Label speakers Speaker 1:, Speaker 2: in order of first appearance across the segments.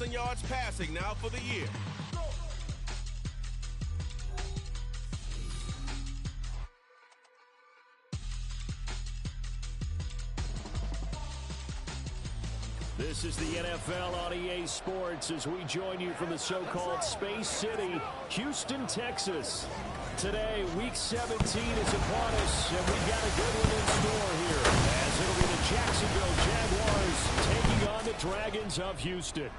Speaker 1: 1,000 yards passing now for the year.
Speaker 2: This is the NFL on EA Sports as we join you from the so-called Space City, Houston, Texas. Today, Week 17 is upon us, and we've got a good one in store here, as it'll be the Jacksonville Jaguars taking on the Dragons of Houston.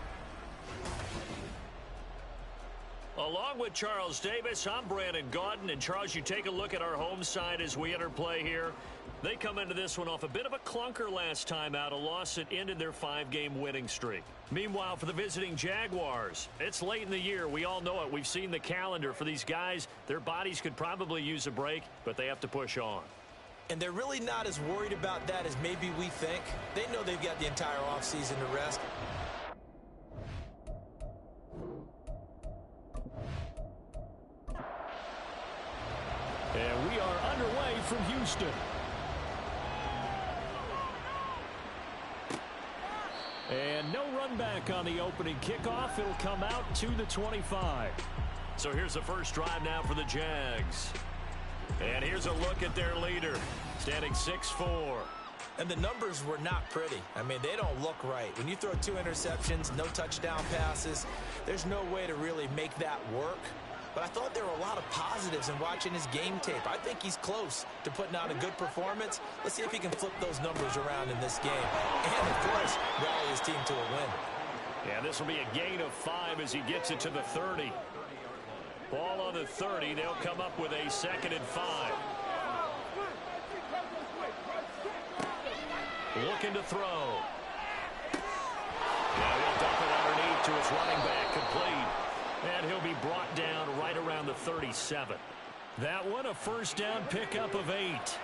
Speaker 3: Along with Charles Davis, I'm Brandon Gaudin. And Charles, you take a look at our home side as we enter play here. They come into this one off a bit of a clunker last time out, a loss that ended their 5-game winning streak. Meanwhile, for the visiting Jaguars, it's late in the year. We all know it. We've seen the calendar. For these guys, their bodies could probably use a break, but they have to push on.
Speaker 4: And they're really not as worried about that as maybe we think. They know they've got the entire offseason to rest.
Speaker 2: And we are underway from Houston. And no run back on the opening kickoff. It'll come out to the 25.
Speaker 3: So here's the first drive now for the Jags. And here's a look at their leader, standing 6'4".
Speaker 4: And the numbers were not pretty. I mean, they don't look right. When you throw 2 interceptions, no touchdown passes, there's no way to really make that work. But I thought there were a lot of positives in watching his game tape. I think he's close to putting out a good performance. Let's see if he can flip those numbers around in this game. And, of course, rally his team to a win.
Speaker 3: Yeah, this will be a gain of 5 as he gets it to the 30. Ball on the 30. They'll come up with a 2nd and 5. Looking to throw. Yeah, he'll dump it underneath to his running back, complete. And he'll be brought down right around the 37.
Speaker 2: That one, a first down pickup of 8.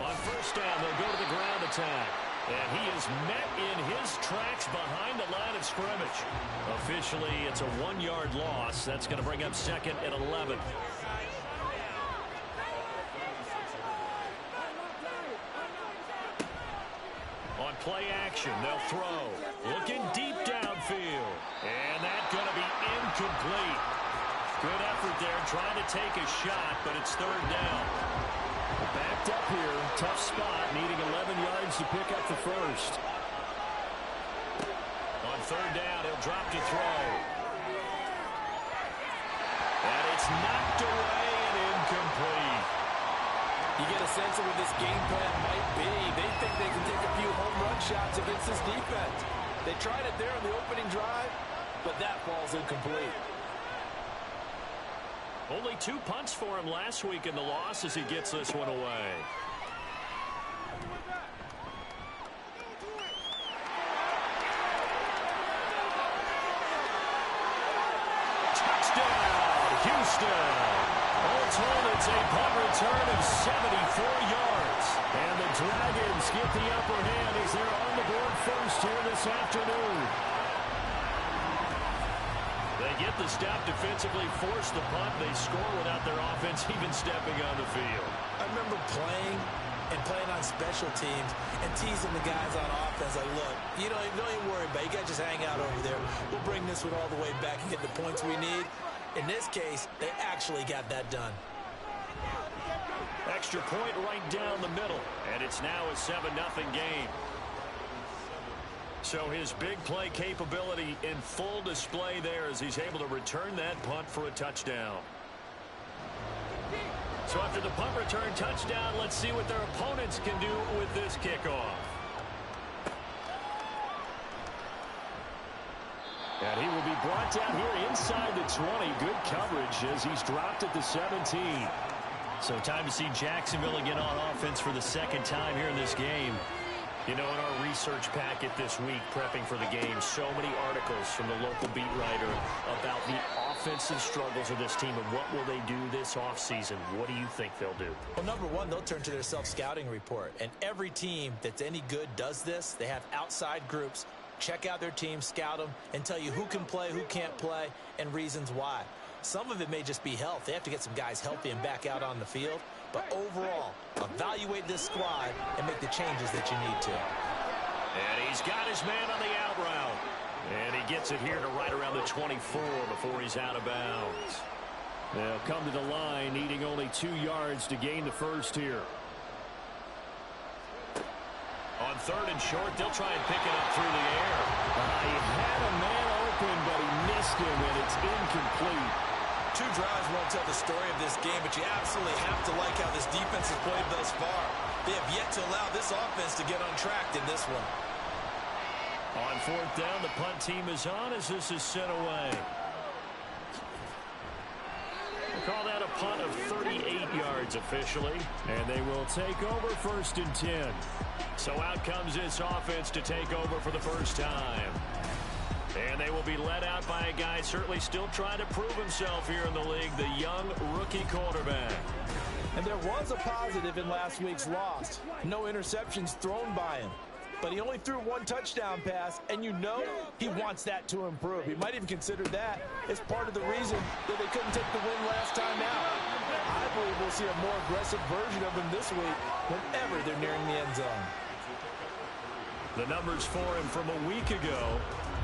Speaker 3: On first down, they'll go to the ground attack. And he is met in his tracks behind the line of scrimmage. Officially, it's a 1-yard loss. That's going to bring up 2nd and 11. On play action, they'll throw. Looking deep downfield. And that's going to be incomplete. Good effort there, trying to take a shot, but it's 3rd down.
Speaker 2: Backed up here, tough spot, needing 11 yards to pick up the first.
Speaker 3: On 3rd down, he'll drop to throw. And it's knocked away and incomplete.
Speaker 4: You get a sense of what this game plan might be. They think they can take a few home run shots against this defense. They tried it there on the opening drive, but that falls incomplete.
Speaker 3: Only 2 punts for him last week in the loss as he gets this one away. Touchdown, Houston. All told, it's a punt return of 74 yards. And the Dragons get the upper hand as they're on the board first here this afternoon. They get the stop defensively, force the punt. They score without their offense even stepping on the field.
Speaker 4: I remember playing on special teams and teasing the guys on offense. Like, look, don't even worry about it. You guys just hang out over there. We'll bring this one all the way back and get the points we need. In this case, they actually got that done.
Speaker 3: Extra point right down the middle. And it's now a 7-0 game. So his big play capability in full display there as he's able to return that punt for a touchdown. So after the punt return touchdown, let's see what their opponents can do with this kickoff.
Speaker 2: And he will be brought down here inside the 20. Good coverage as he's dropped at the 17.
Speaker 3: So time to see Jacksonville again on offense for the 2nd time here in this game. You know, in our research packet this week, prepping for the game, so many articles from the local beat writer about the offensive struggles of this team and what will they do this offseason. What do you think they'll do?
Speaker 4: Well, number one, they'll turn to their self-scouting report. And every team that's any good does this. They have outside groups. Check out their team, scout them, and tell you who can play, who can't play, and reasons why. Some of it may just be health. They have to get some guys healthy and back out on the field. But overall, evaluate this squad and make the changes that you need to.
Speaker 3: And he's got his man on the out route. And he gets it here to right around the 24 before he's out of bounds.
Speaker 2: They'll come to the line, needing only 2 yards to gain the first here.
Speaker 3: On 3rd and short, they'll try and pick it up through the air.
Speaker 2: He had a man open, but he missed him, and it's incomplete.
Speaker 4: 2 drives won't tell the story of this game, but you absolutely have to like how this defense has played thus far. They have yet to allow this offense to get untracked in this one.
Speaker 3: On 4th down, the punt team is on as this is sent away. We'll call that a punt of 38 yards officially.
Speaker 2: And they will take over 1st and 10.
Speaker 3: So out comes this offense to take over for the first time. And they will be led out by a guy certainly still trying to prove himself here in the league, the young rookie quarterback.
Speaker 4: And there was a positive in last week's loss. No interceptions thrown by him. But he only threw 1 touchdown pass, and you know he wants that to improve. He might even consider that as part of the reason that they couldn't take the win last time out. I believe we'll see a more aggressive version of him this week whenever they're nearing the end zone.
Speaker 3: The numbers for him from a week ago,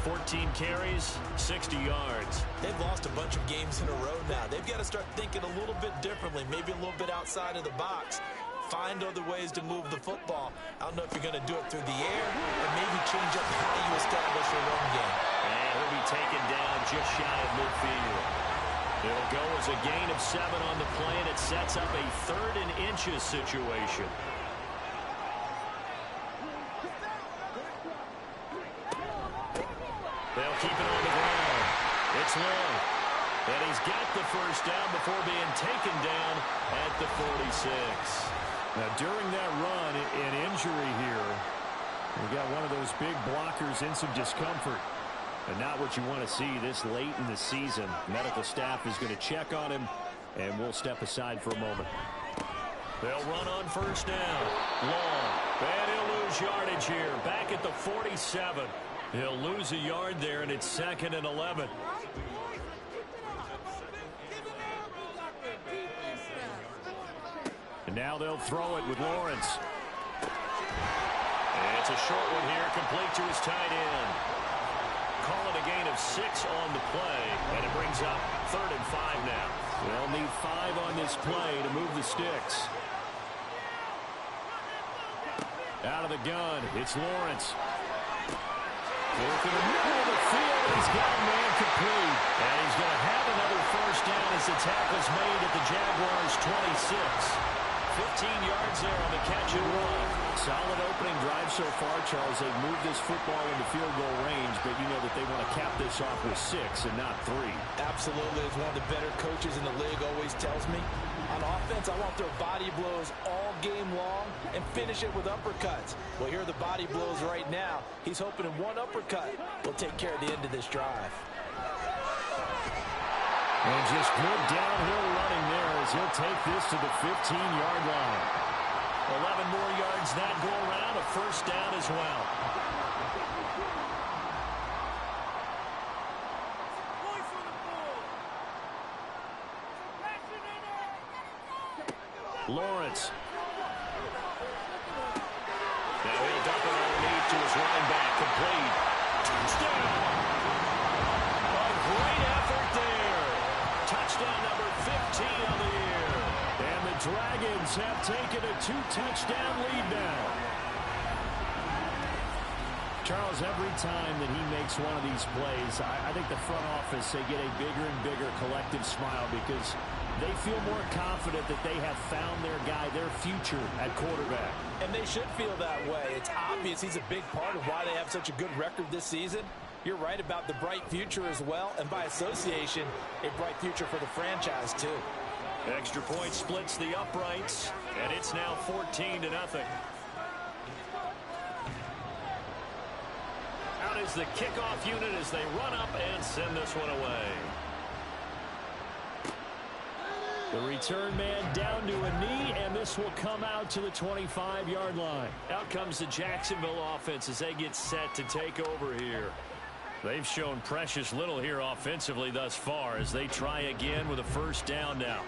Speaker 3: 14 carries, 60 yards.
Speaker 4: They've lost a bunch of games in a row now. They've got to start thinking a little bit differently, maybe a little bit outside of the box. Find other ways to move the football. I don't know if you're going to do it through the air or maybe change up how you establish your run game.
Speaker 3: And he'll be taken down just shy of midfield. It'll go as a gain of 7 on the play, and it sets up a 3rd and inches situation. They'll keep it on the ground. It's Long. And he's got the first down before being taken down at the 46.
Speaker 2: Now, during that run, an injury here, we got one of those big blockers in some discomfort. And not what you want to see this late in the season. Medical staff is going to check on him, and we'll step aside for a moment.
Speaker 3: They'll run on first down. Long. And he'll lose yardage here. Back at the 47. He'll lose a yard there, and it's 2nd and 11.
Speaker 2: And now they'll throw it with Lawrence.
Speaker 3: And it's a short one here, complete to his tight end. Call it a gain of 6 on the play, and it brings up 3rd and 5 now.
Speaker 2: They'll need 5 on this play to move the sticks. Out of the gun, it's Lawrence. Looking in the middle of the field, he's got a man complete.
Speaker 3: And he's going to have another first down as the tackle's made at the Jaguars' 26. 15 yards there on the catch and run.
Speaker 2: Solid opening drive so far, Charles. They've moved this football into field goal range, but you know that they want to cap this off with 6 and not 3.
Speaker 4: Absolutely. As one of the better coaches in the league always tells me, on offense, I want their body blows all game long and finish it with uppercuts. Well, here are the body blows right now. He's hoping in one uppercut will take care of the end of this drive.
Speaker 2: And just good downhill running there as he'll take this to the 15-yard line.
Speaker 3: 11 more yards that go around, a first down as well. Lawrence. Now he'll dump it underneath to his running back, complete. Touchdown! A great effort there. Touchdown number 15 on the year.
Speaker 2: And the Dragons have taken a 2-touchdown lead now. Charles, every time that he makes one of these plays, I think the front office, they get a bigger and bigger collective smile because they feel more confident that they have found their guy, their future at quarterback.
Speaker 4: And they should feel that way. It's obvious he's a big part of why they have such a good record this season. You're right about the bright future as well, and by association, a bright future for the franchise too.
Speaker 3: Extra point splits the uprights, and it's now 14-0. Out is the kickoff unit as they run up and send this one away.
Speaker 2: The return man down to a knee, and this will come out to the 25-yard line.
Speaker 3: Out comes the Jacksonville offense as they get set to take over here. They've shown precious little here offensively thus far as they try again with a first down now.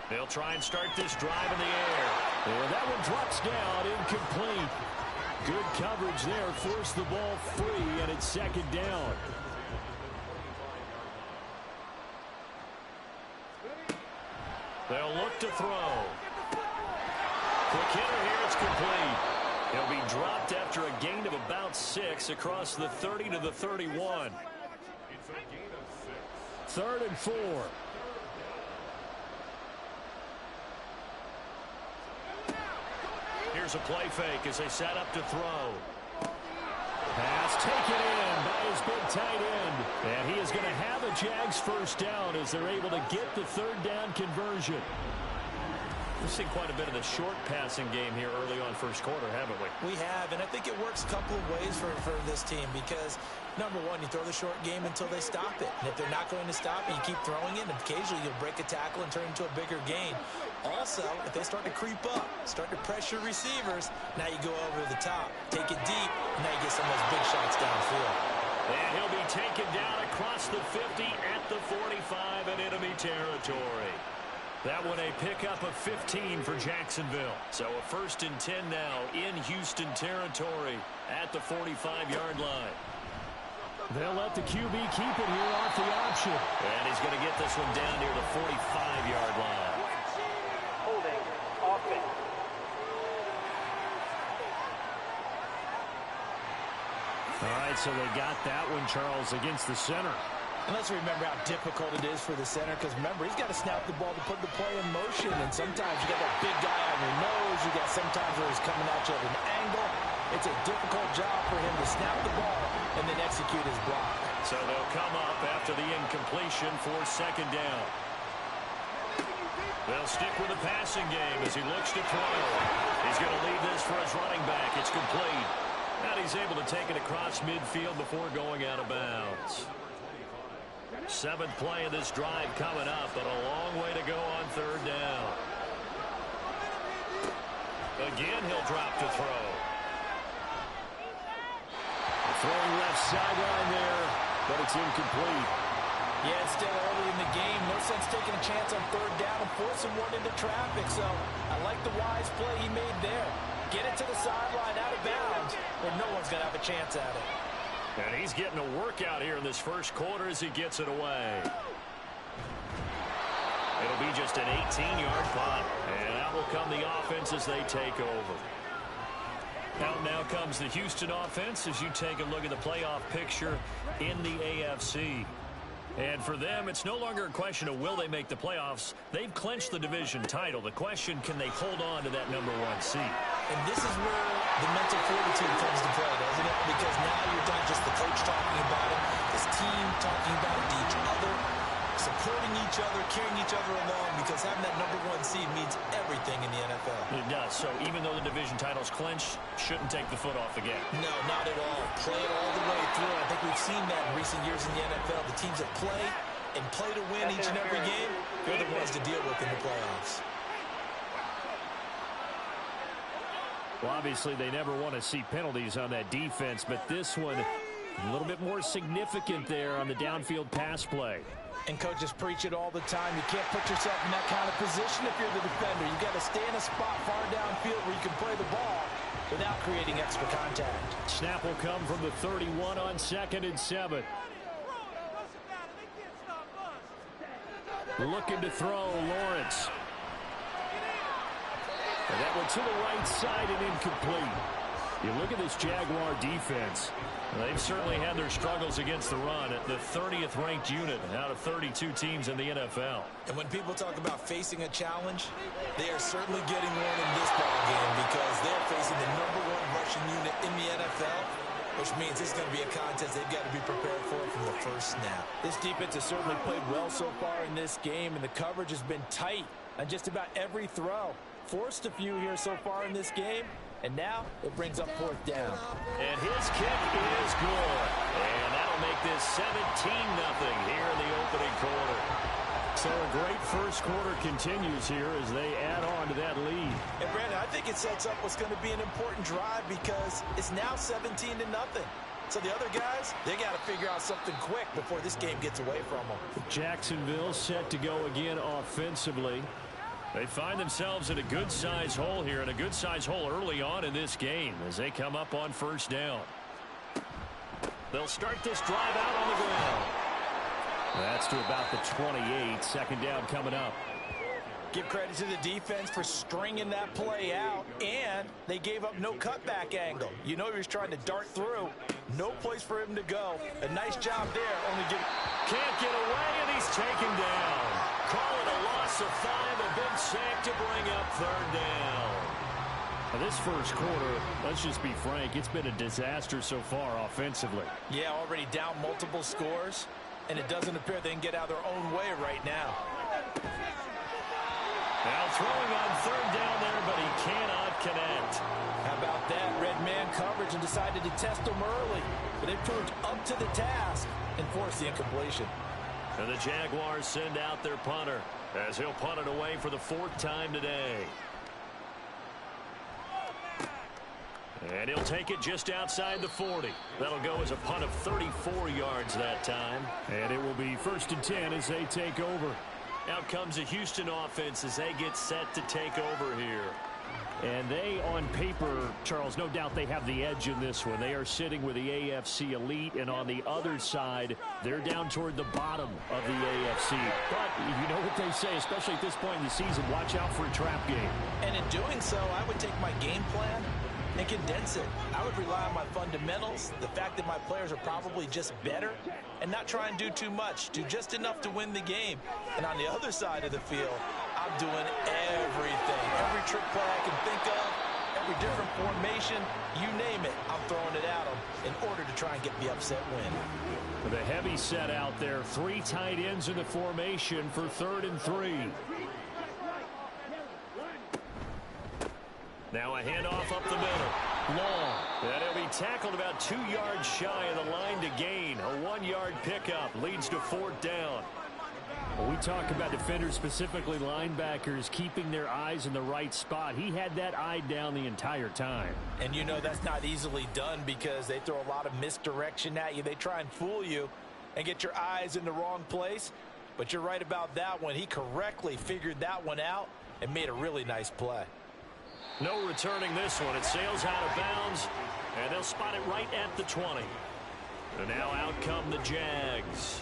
Speaker 3: They'll try and start this drive in the air.
Speaker 2: And that one drops down, incomplete. Good coverage there, forced the ball free, and it's second down.
Speaker 3: They'll look to throw. Quick hitter here, it's complete. He'll be dropped after a gain of about 6 across the 30 to the 31.
Speaker 2: Third and 4.
Speaker 3: Here's a play fake as they set up to throw.
Speaker 2: Pass taken in by his big tight end. And he is going to have a Jags first down as they're able to get the third down conversion.
Speaker 3: We've seen quite a bit of the short passing game here early on first quarter, haven't we?
Speaker 4: We have, and I think it works a couple of ways for this team because, number one, you throw the short game until they stop it. And if they're not going to stop it, you keep throwing it, and occasionally you'll break a tackle and turn it into a bigger gain. Also, if they start to creep up, start to pressure receivers, now you go over the top, take it deep, and now you get some of those big shots downfield.
Speaker 3: And he'll be taken down across the 50 at the 45 in enemy territory. That one a pickup of 15 for Jacksonville. So a 1st and 10 now in Houston territory at the 45-yard line.
Speaker 2: They'll let the QB keep it here off the option.
Speaker 3: And he's going to get this one down near the 45-yard line.
Speaker 5: Holding offense.
Speaker 2: All right, so they got that one, Charles, against the center.
Speaker 4: And let's remember how difficult it is for the center because, remember, he's got to snap the ball to put the play in motion. And sometimes you got that big guy on your nose. You got sometimes where he's coming at you at an angle. It's a difficult job for him to snap the ball and then execute his block.
Speaker 3: So they'll come up after the incompletion for second down. They'll stick with the passing game as he looks to throw. He's going to leave this for his running back. It's complete. And he's able to take it across midfield before going out of bounds. 7th play of this drive coming up, but a long way to go on third down. Again, he'll drop to throw.
Speaker 2: Throwing left sideline there, but it's incomplete.
Speaker 4: Yeah, it's still early in the game. No sense taking a chance on third down and forcing one into traffic. So I like the wise play he made there. Get it to the sideline out of bounds where no one's going to have a chance at it.
Speaker 3: And he's getting a workout here in this first quarter as he gets it away. It'll be just an 18-yard punt. And out will come the offense as they take over. Out now comes the Houston offense as you take a look at the playoff picture in the AFC. And for them, it's no longer a question of will they make the playoffs. They've clinched the division title. The question, can they hold on to that number 1 seed?
Speaker 4: And this is where the mental fortitude comes to play, doesn't it? Because now you're not just the coach talking about it, this team talking about it to each other, supporting each other, carrying each other along, because having that number 1 seed means everything in the NFL.
Speaker 3: It does. So even though the division title's clinched, shouldn't take the foot off the gas.
Speaker 4: No, not at all. Play it all the way through. I think we've seen that in recent years in the NFL. The teams that play and play to win each and every game, they're the ones to deal with in the playoffs.
Speaker 2: Well, obviously, they never want to see penalties on that defense, but this one, a little bit more significant there on the downfield pass play.
Speaker 4: And coaches preach it all the time. You can't put yourself in that kind of position if you're the defender. You got to stay in a spot far downfield where you can play the ball without creating extra contact.
Speaker 2: Snap will come from the 31 on 2nd and 7. Looking to throw, Lawrence. And that one to the right side and incomplete. You look at this Jaguar defense.
Speaker 3: They've certainly had their struggles against the run at the 30th ranked unit out of 32 teams in the NFL.
Speaker 4: And when people talk about facing a challenge, they are certainly getting one in this ball game because they're facing the number 1 rushing unit in the NFL, which means it's going to be a contest they've got to be prepared for from the first snap.
Speaker 6: This defense has certainly played well so far in this game, and the coverage has been tight on just about every throw. Forced a few here so far in this game, and now it brings up 4th down.
Speaker 3: And his kick is good. And that'll make this 17-0 here in the opening quarter.
Speaker 2: So a great first quarter continues here as they add on to that lead.
Speaker 6: And Brandon, I think it sets up what's going to be an important drive because it's now 17-0. So the other guys, they got to figure out something quick before this game gets away from them.
Speaker 2: Jacksonville set to go again offensively.
Speaker 3: They find themselves in a good-sized hole here, and a good-sized hole early on in this game as they come up on first down. They'll start this drive out on the ground.
Speaker 2: That's to about the 28. Second down coming up.
Speaker 6: Give credit to the defense for stringing that play out, and they gave up no cutback angle. You know he was trying to dart through. No place for him to go. A nice job there.
Speaker 3: Can't get away, and he's taken down. Call it a loss of 5, a big sack to bring up third down.
Speaker 2: Now this first quarter, let's just be frank, it's been a disaster so far offensively.
Speaker 6: Yeah, already down multiple scores, and it doesn't appear they can get out their own way right now.
Speaker 3: Now throwing on third down there, but he cannot connect.
Speaker 6: How about that? Red man coverage and decided to test them early. But they proved up to the task and forced the incompletion.
Speaker 3: And the Jaguars send out their punter as he'll punt it away for the 4th time today. And he'll take it just outside the 40. That'll go as a punt of 34 yards that time.
Speaker 2: And it will be 1st and 10 as they take over.
Speaker 3: Out comes the Houston offense as they get set to take over here.
Speaker 2: And they, on paper, Charles, no doubt they have the edge in this one. They are sitting with the AFC elite, and on the other side, they're down toward the bottom of the AFC. But you know what they say, especially at this point in the season, watch out for a trap game.
Speaker 6: And in doing so, I would take my game plan and condense it. I would rely on my fundamentals, the fact that my players are probably just better, and not try and do too much. Do just enough to win the game. And on the other side of the field, I'm doing everything. Every trick play I can think of, every different formation, you name it, I'm throwing it at them in order to try and get the upset win.
Speaker 2: The heavy set out there. 3 tight ends in the formation for 3rd and 3.
Speaker 3: Now a handoff up the middle. Long. And he'll be tackled about 2 yards shy of the line to gain. A 1-yard pickup leads to 4th down.
Speaker 2: Well, we talk about defenders, specifically linebackers, keeping their eyes in the right spot. He had that eye down the entire time.
Speaker 6: And you know that's not easily done because they throw a lot of misdirection at you. They try and fool you and get your eyes in the wrong place. But you're right about that one. He correctly figured that one out and made a really nice play.
Speaker 3: No returning this one. It sails out of bounds, and they'll spot it right at the 20. And now out come the Jags.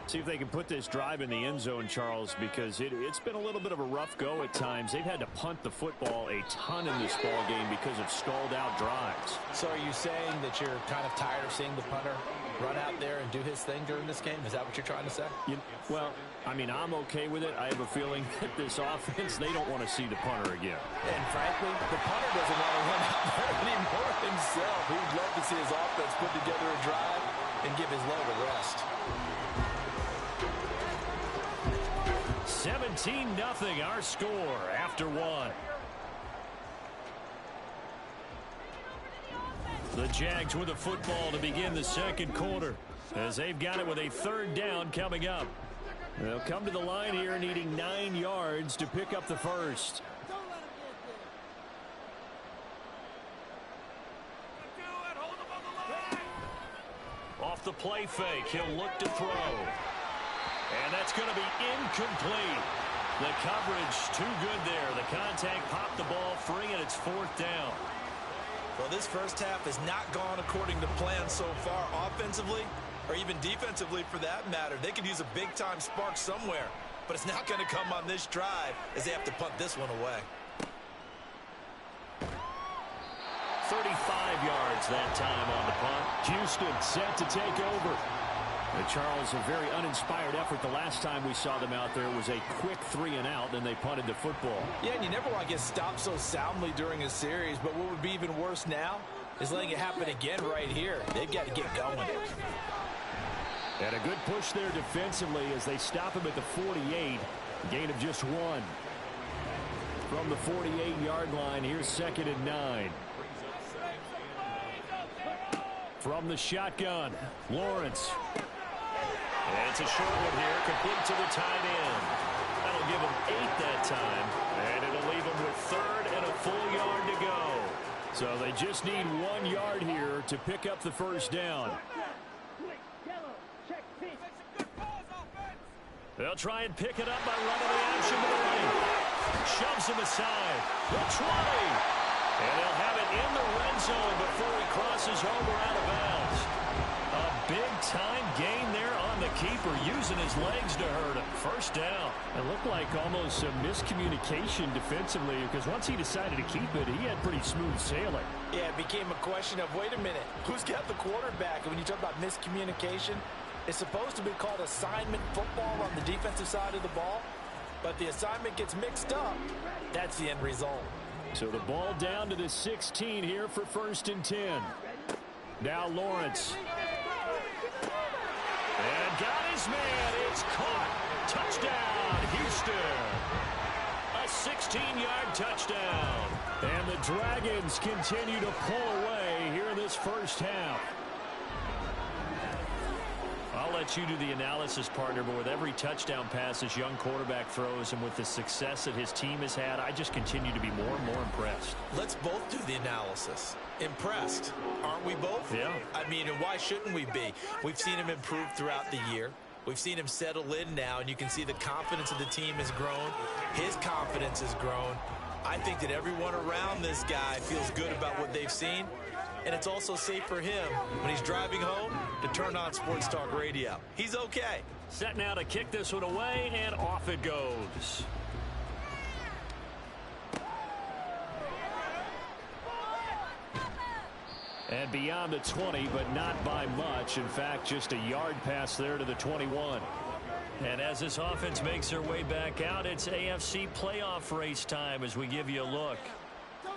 Speaker 2: See if they can put this drive in the end zone, Charles, because it's been a little bit of a rough go at times. They've had to punt the football a ton in this ball game because of stalled out drives.
Speaker 6: So are you saying that you're kind of tired of seeing the punter run out there and do his thing during this game? Is that what you're trying to say?
Speaker 2: Well, I mean, I'm okay with it. I have a feeling that this offense, they don't want to see the punter again.
Speaker 6: And frankly, the punter doesn't want to run out there anymore himself. He'd love to see his offense put together a drive and give his leg a rest.
Speaker 3: 17-0 our score after 1. The Jags with the football to begin the second quarter as they've got it with a 3rd down coming up. They'll come to the line here needing 9 yards to pick up the first. Off the play fake, he'll look to throw. And that's going to be incomplete. The coverage too good there. The contact popped the ball free, and it's 4th down.
Speaker 6: Well, this first half has not gone according to plan so far offensively or even defensively for that matter. They could use a big-time spark somewhere, but it's not going to come on this drive as they have to punt this one away.
Speaker 3: 35 yards that time on the punt.
Speaker 2: Houston set to take over. And Charles, a very uninspired effort. The last time we saw them out there was a quick 3-and-out, and they punted the football.
Speaker 6: Yeah, and you never want to get stopped so soundly during a series, but what would be even worse now is letting it happen again right here. They've got to get going.
Speaker 2: And a good push there defensively as they stop him at the 48. Gain of just 1. From the 48-yard line, here's 2nd and 9. From the shotgun, Lawrence.
Speaker 3: And it's a short one here, complete to the tight end. That'll give him 8 that time, and it'll leave him with 3rd and a full yard to go.
Speaker 2: So they just need 1 yard here to pick up the first down.
Speaker 3: They'll try and pick it up by running the action to the right. Shoves him aside. The 20. And they'll have it in the red zone before he crosses over out of bounds. A big-time gain there on the keeper, using his legs to hurt him. First down.
Speaker 2: It looked like almost some miscommunication defensively, because once he decided to keep it, he had pretty smooth sailing.
Speaker 6: Yeah, it became a question of, wait a minute, who's got the quarterback? And when you talk about miscommunication, it's supposed to be called assignment football on the defensive side of the ball, but the assignment gets mixed up. That's the end result.
Speaker 2: So the ball down to the 16 here for 1st and 10. Now Lawrence.
Speaker 3: And got his man. It's caught. Touchdown, Houston. A 16-yard touchdown.
Speaker 2: And the Dragons continue to pull away here in this first half.
Speaker 3: I'll let you do the analysis, partner, but with every touchdown pass this young quarterback throws and with the success that his team has had, I just continue to be more and more impressed.
Speaker 6: Let's both do the analysis. Impressed, aren't we both?
Speaker 3: Yeah.
Speaker 6: I mean, and why shouldn't we be? We've seen him improve throughout the year. We've seen him settle in now, and you can see the confidence of the team has grown. His confidence has grown. I think that everyone around this guy feels good about what they've seen. And it's also safe for him when he's driving home to turn on Sports Talk Radio. He's okay.
Speaker 3: Set now to kick this one away, and off it goes.
Speaker 2: And beyond the 20, but not by much. In fact, just a yard pass there to the 21.
Speaker 3: And as this offense makes their way back out, it's AFC playoff race time as we give you a look.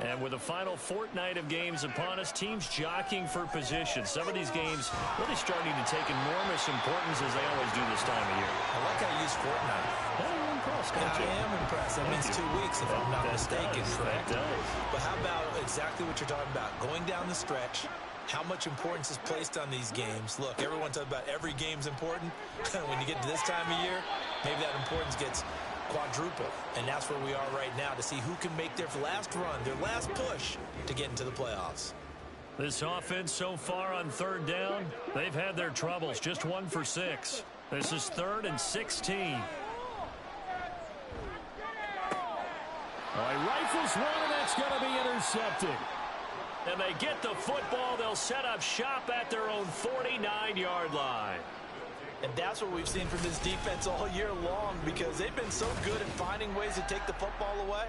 Speaker 3: And with the final fortnight of games upon us, teams jockeying for position. Some of these games really starting to take enormous importance as they always do this time of year.
Speaker 6: I like how you use fortnight.
Speaker 3: You're impressed, don't you?
Speaker 6: I am impressed. That means 2 weeks if I'm not mistaken, correct?
Speaker 3: That does.
Speaker 6: But how about exactly what you're talking about? Going down the stretch, how much importance is placed on these games? Look, everyone talks about every game's important. When you get to this time of year, maybe that importance gets quadruple, and that's where we are right now to see who can make their last run, their last push to get into the playoffs.
Speaker 3: This offense so far on 3rd down, they've had their troubles. Just 1 for 6. This is 3rd and 16.
Speaker 2: He rifles one, and that's going to be intercepted.
Speaker 3: And they get the football. They'll set up shop at their own 49-yard line.
Speaker 6: And that's what we've seen from this defense all year long, because they've been so good at finding ways to take the football away.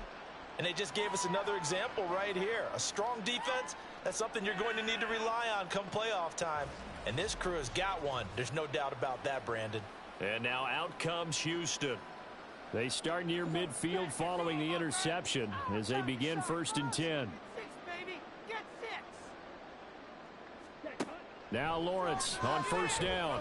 Speaker 6: And they just gave us another example right here. A strong defense, that's something you're going to need to rely on come playoff time. And this crew has got one. There's no doubt about that, Brandon.
Speaker 3: And now out comes Houston.
Speaker 2: They start near midfield following the interception as they begin 1st and 10. Now Lawrence on 1st down.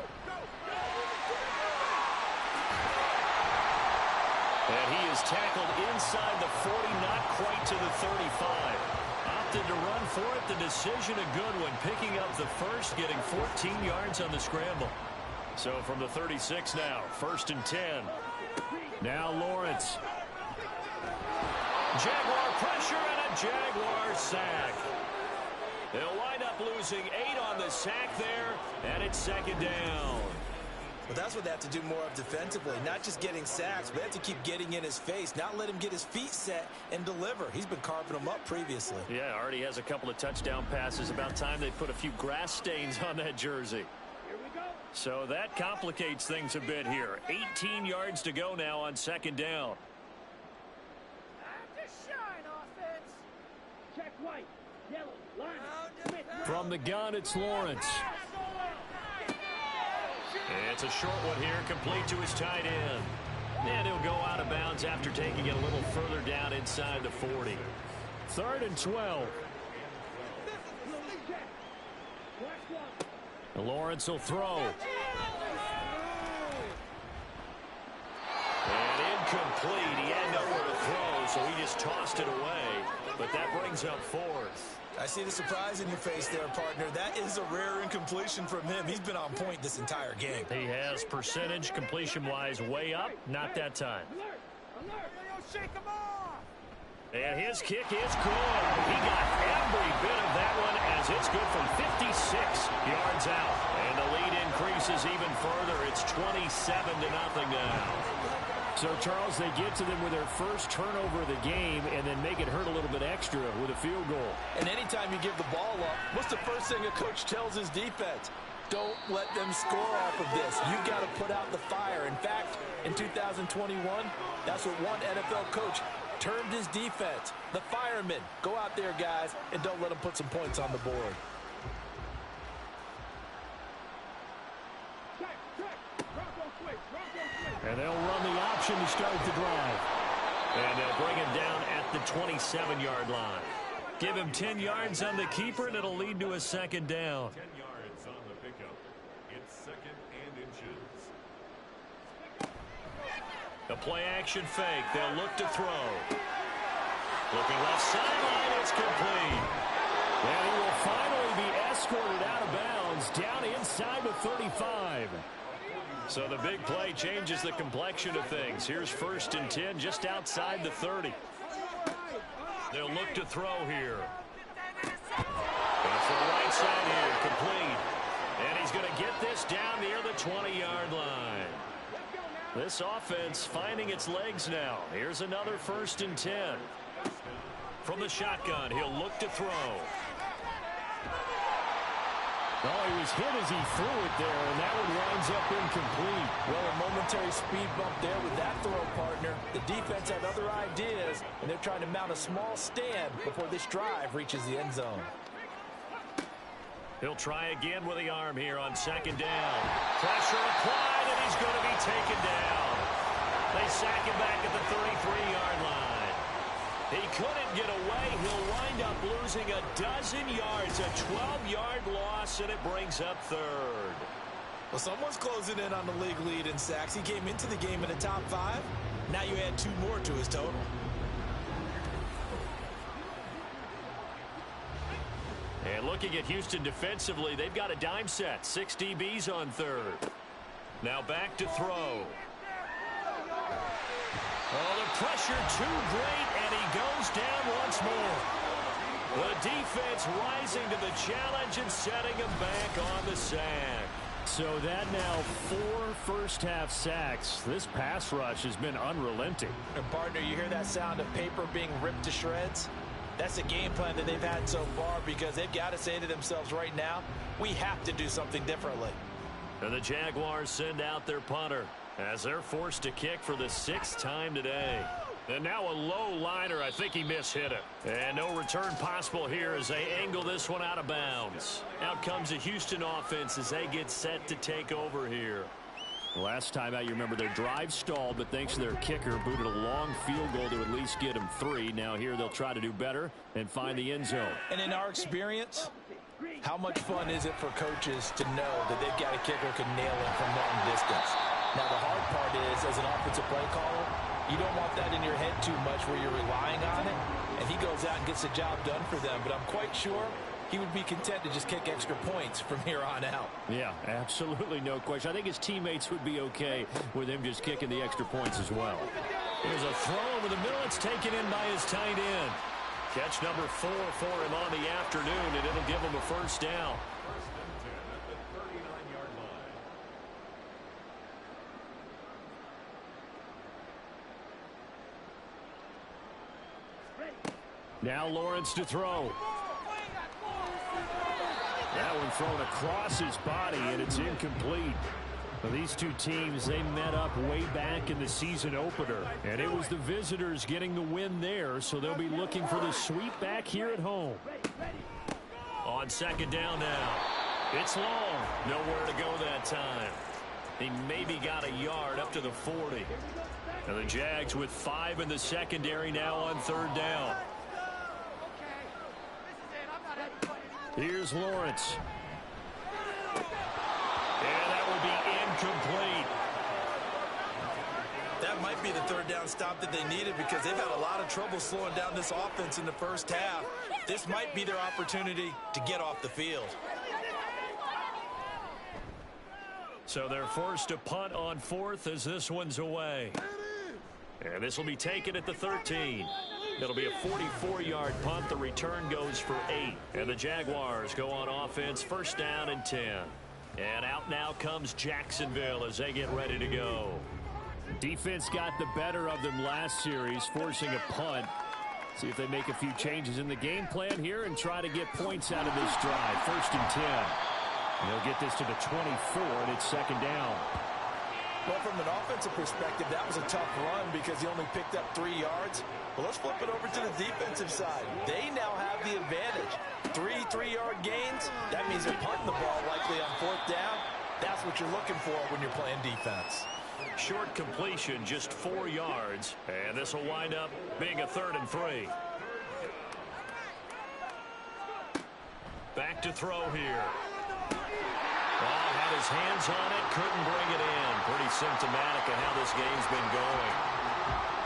Speaker 3: And he is tackled inside the 40, not quite to the 35. Opted to run for it. The decision a good one. Picking up the first, getting 14 yards on the scramble. So from the 36 now, 1st and 10.
Speaker 2: Now Lawrence.
Speaker 3: Jaguar pressure and a Jaguar sack. They'll wind up losing 8 on the sack there, and it's 2nd down.
Speaker 6: But that's what they have to do more of defensively, not just getting sacks, but they have to keep getting in his face, not let him get his feet set and deliver. He's been carving them up previously.
Speaker 3: Yeah, already has a couple of touchdown passes. About time they put a few grass stains on that jersey. So that complicates things a bit here. 18 yards to go now on 2nd down.
Speaker 2: From the gun, it's Lawrence.
Speaker 3: It's a short one here, complete to his tight end. And he'll go out of bounds after taking it a little further down inside the 40.
Speaker 2: 3rd and 12. Lawrence will throw.
Speaker 3: And incomplete. He had nowhere to throw, so he just tossed it away, but that brings up fourth.
Speaker 4: I see the surprise in your face there, partner. That is a rare incompletion from him. He's been on point this entire game.
Speaker 3: He has percentage completion-wise way up, not that time. And his kick is good. He got every bit of that one as it's good from 56 yards out. And the lead increases even further. It's 27-0 now.
Speaker 2: So, Charles, they get to them with their first turnover of the game and then make it hurt a little bit extra with a field goal.
Speaker 6: And anytime you give the ball up, what's the first thing a coach tells his defense? Don't let them score off of this. You've got to put out the fire. In fact, in 2021, that's what one NFL coach termed his defense. The firemen. Go out there, guys, and don't let them put some points on the board.
Speaker 2: And they'll run the option to start the drive.
Speaker 3: And they'll bring him down at the 27-yard line. Give him 10 yards on the keeper, and it'll lead to a second down.
Speaker 1: 10 yards on the pickup. It's second and inches.
Speaker 3: The play-action fake. They'll look to throw. Looking left sideline. It's complete.
Speaker 2: And he will finally be escorted out of bounds down inside the 35.
Speaker 3: So the big play changes the complexion of things. Here's 1st and 10 just outside the 30. They'll look to throw here. Off the right side here, complete. And he's going to get this down near the 20-yard line. This offense finding its legs now. Here's another 1st and 10. From the shotgun, he'll look to throw.
Speaker 2: Oh, he was hit as he threw it there, and that one winds up incomplete.
Speaker 6: Well, a momentary speed bump there with that throw, partner. The defense had other ideas, and they're trying to mount a small stand before this drive reaches the end zone.
Speaker 3: He'll try again with the arm here on 2nd down. Pressure applied, and he's going to be taken down. They sack him back at the 33-yard line. He couldn't get away. He'll wind up losing a dozen yards, a 12-yard loss, and it brings up 3rd.
Speaker 4: Well, someone's closing in on the league lead in sacks. He came into the game in the top 5. Now you add 2 more to his total.
Speaker 3: And looking at Houston defensively, they've got a dime set. 6 DBs on 3rd. Now back to throw. Oh, the pressure too great, and he goes down once more. The defense rising to the challenge and setting him back on the sack.
Speaker 2: So that now 4 first-half sacks. This pass rush has been unrelenting.
Speaker 6: And, partner, you hear that sound of paper being ripped to shreds? That's a game plan that they've had so far because they've got to say to themselves right now, we have to do something differently.
Speaker 3: And the Jaguars send out their punter as they're forced to kick for the 6th time today. And now a low liner. I think he mishit it. And no return possible here as they angle this one out of bounds. Out comes the Houston offense as they get set to take over here.
Speaker 2: Last time out, you remember their drive stalled, but thanks to their kicker, booted a long field goal to at least get them 3. Now here they'll try to do better and find the end zone.
Speaker 6: And in our experience, how much fun is it for coaches to know that they've got a kicker who can nail it from long distance? Now, the hard part is, as an offensive play caller, you don't want that in your head too much where you're relying on it, and he goes out and gets the job done for them. But I'm quite sure he would be content to just kick extra points from here on out.
Speaker 2: Yeah, absolutely no question. I think his teammates would be okay with him just kicking the extra points as well.
Speaker 3: Here's a throw over the middle. It's taken in by his tight end. Catch number 4 for him on the afternoon, and it'll give him a 1st down.
Speaker 2: Now Lawrence to throw. That one thrown across his body, and it's incomplete. Well, these two teams, they met up way back in the season opener, and it was the visitors getting the win there, so they'll be looking for the sweep back here at home.
Speaker 3: On 2nd down now. It's long. Nowhere to go that time. He maybe got a yard up to the 40. And the Jags with 5 in the secondary now on 3rd down.
Speaker 2: Here's Lawrence.
Speaker 3: And that will be incomplete.
Speaker 4: That might
Speaker 6: might be the third down stop that they needed because they've had a lot of trouble slowing down this offense in the first half. This might be their opportunity to get off the field.
Speaker 3: So they're forced to punt on fourth as this one's away. And this will be taken at the 13. It'll be a 44-yard punt. The return goes for 8. And the Jaguars go on offense, first down and 10. And out now comes Jacksonville as they get ready to go.
Speaker 2: Defense got the better of them last series, forcing a punt. See if they make a few changes in the game plan here and try to get points out of this drive. First and 10. And they'll get this to the 24, and it's second down.
Speaker 6: Well, from an offensive perspective, that was a tough run because he only picked up 3 yards. But let's flip it over to the defensive side. They now have the advantage. 3 3-yard gains, that means they're punting the ball likely on fourth down. That's what you're looking for when you're playing defense.
Speaker 3: Short completion, just 4 yards. And this will wind up being a 3rd and 3. Back to throw here. Oh, had his hands on it, couldn't bring it in. Pretty symptomatic of how this game's been going.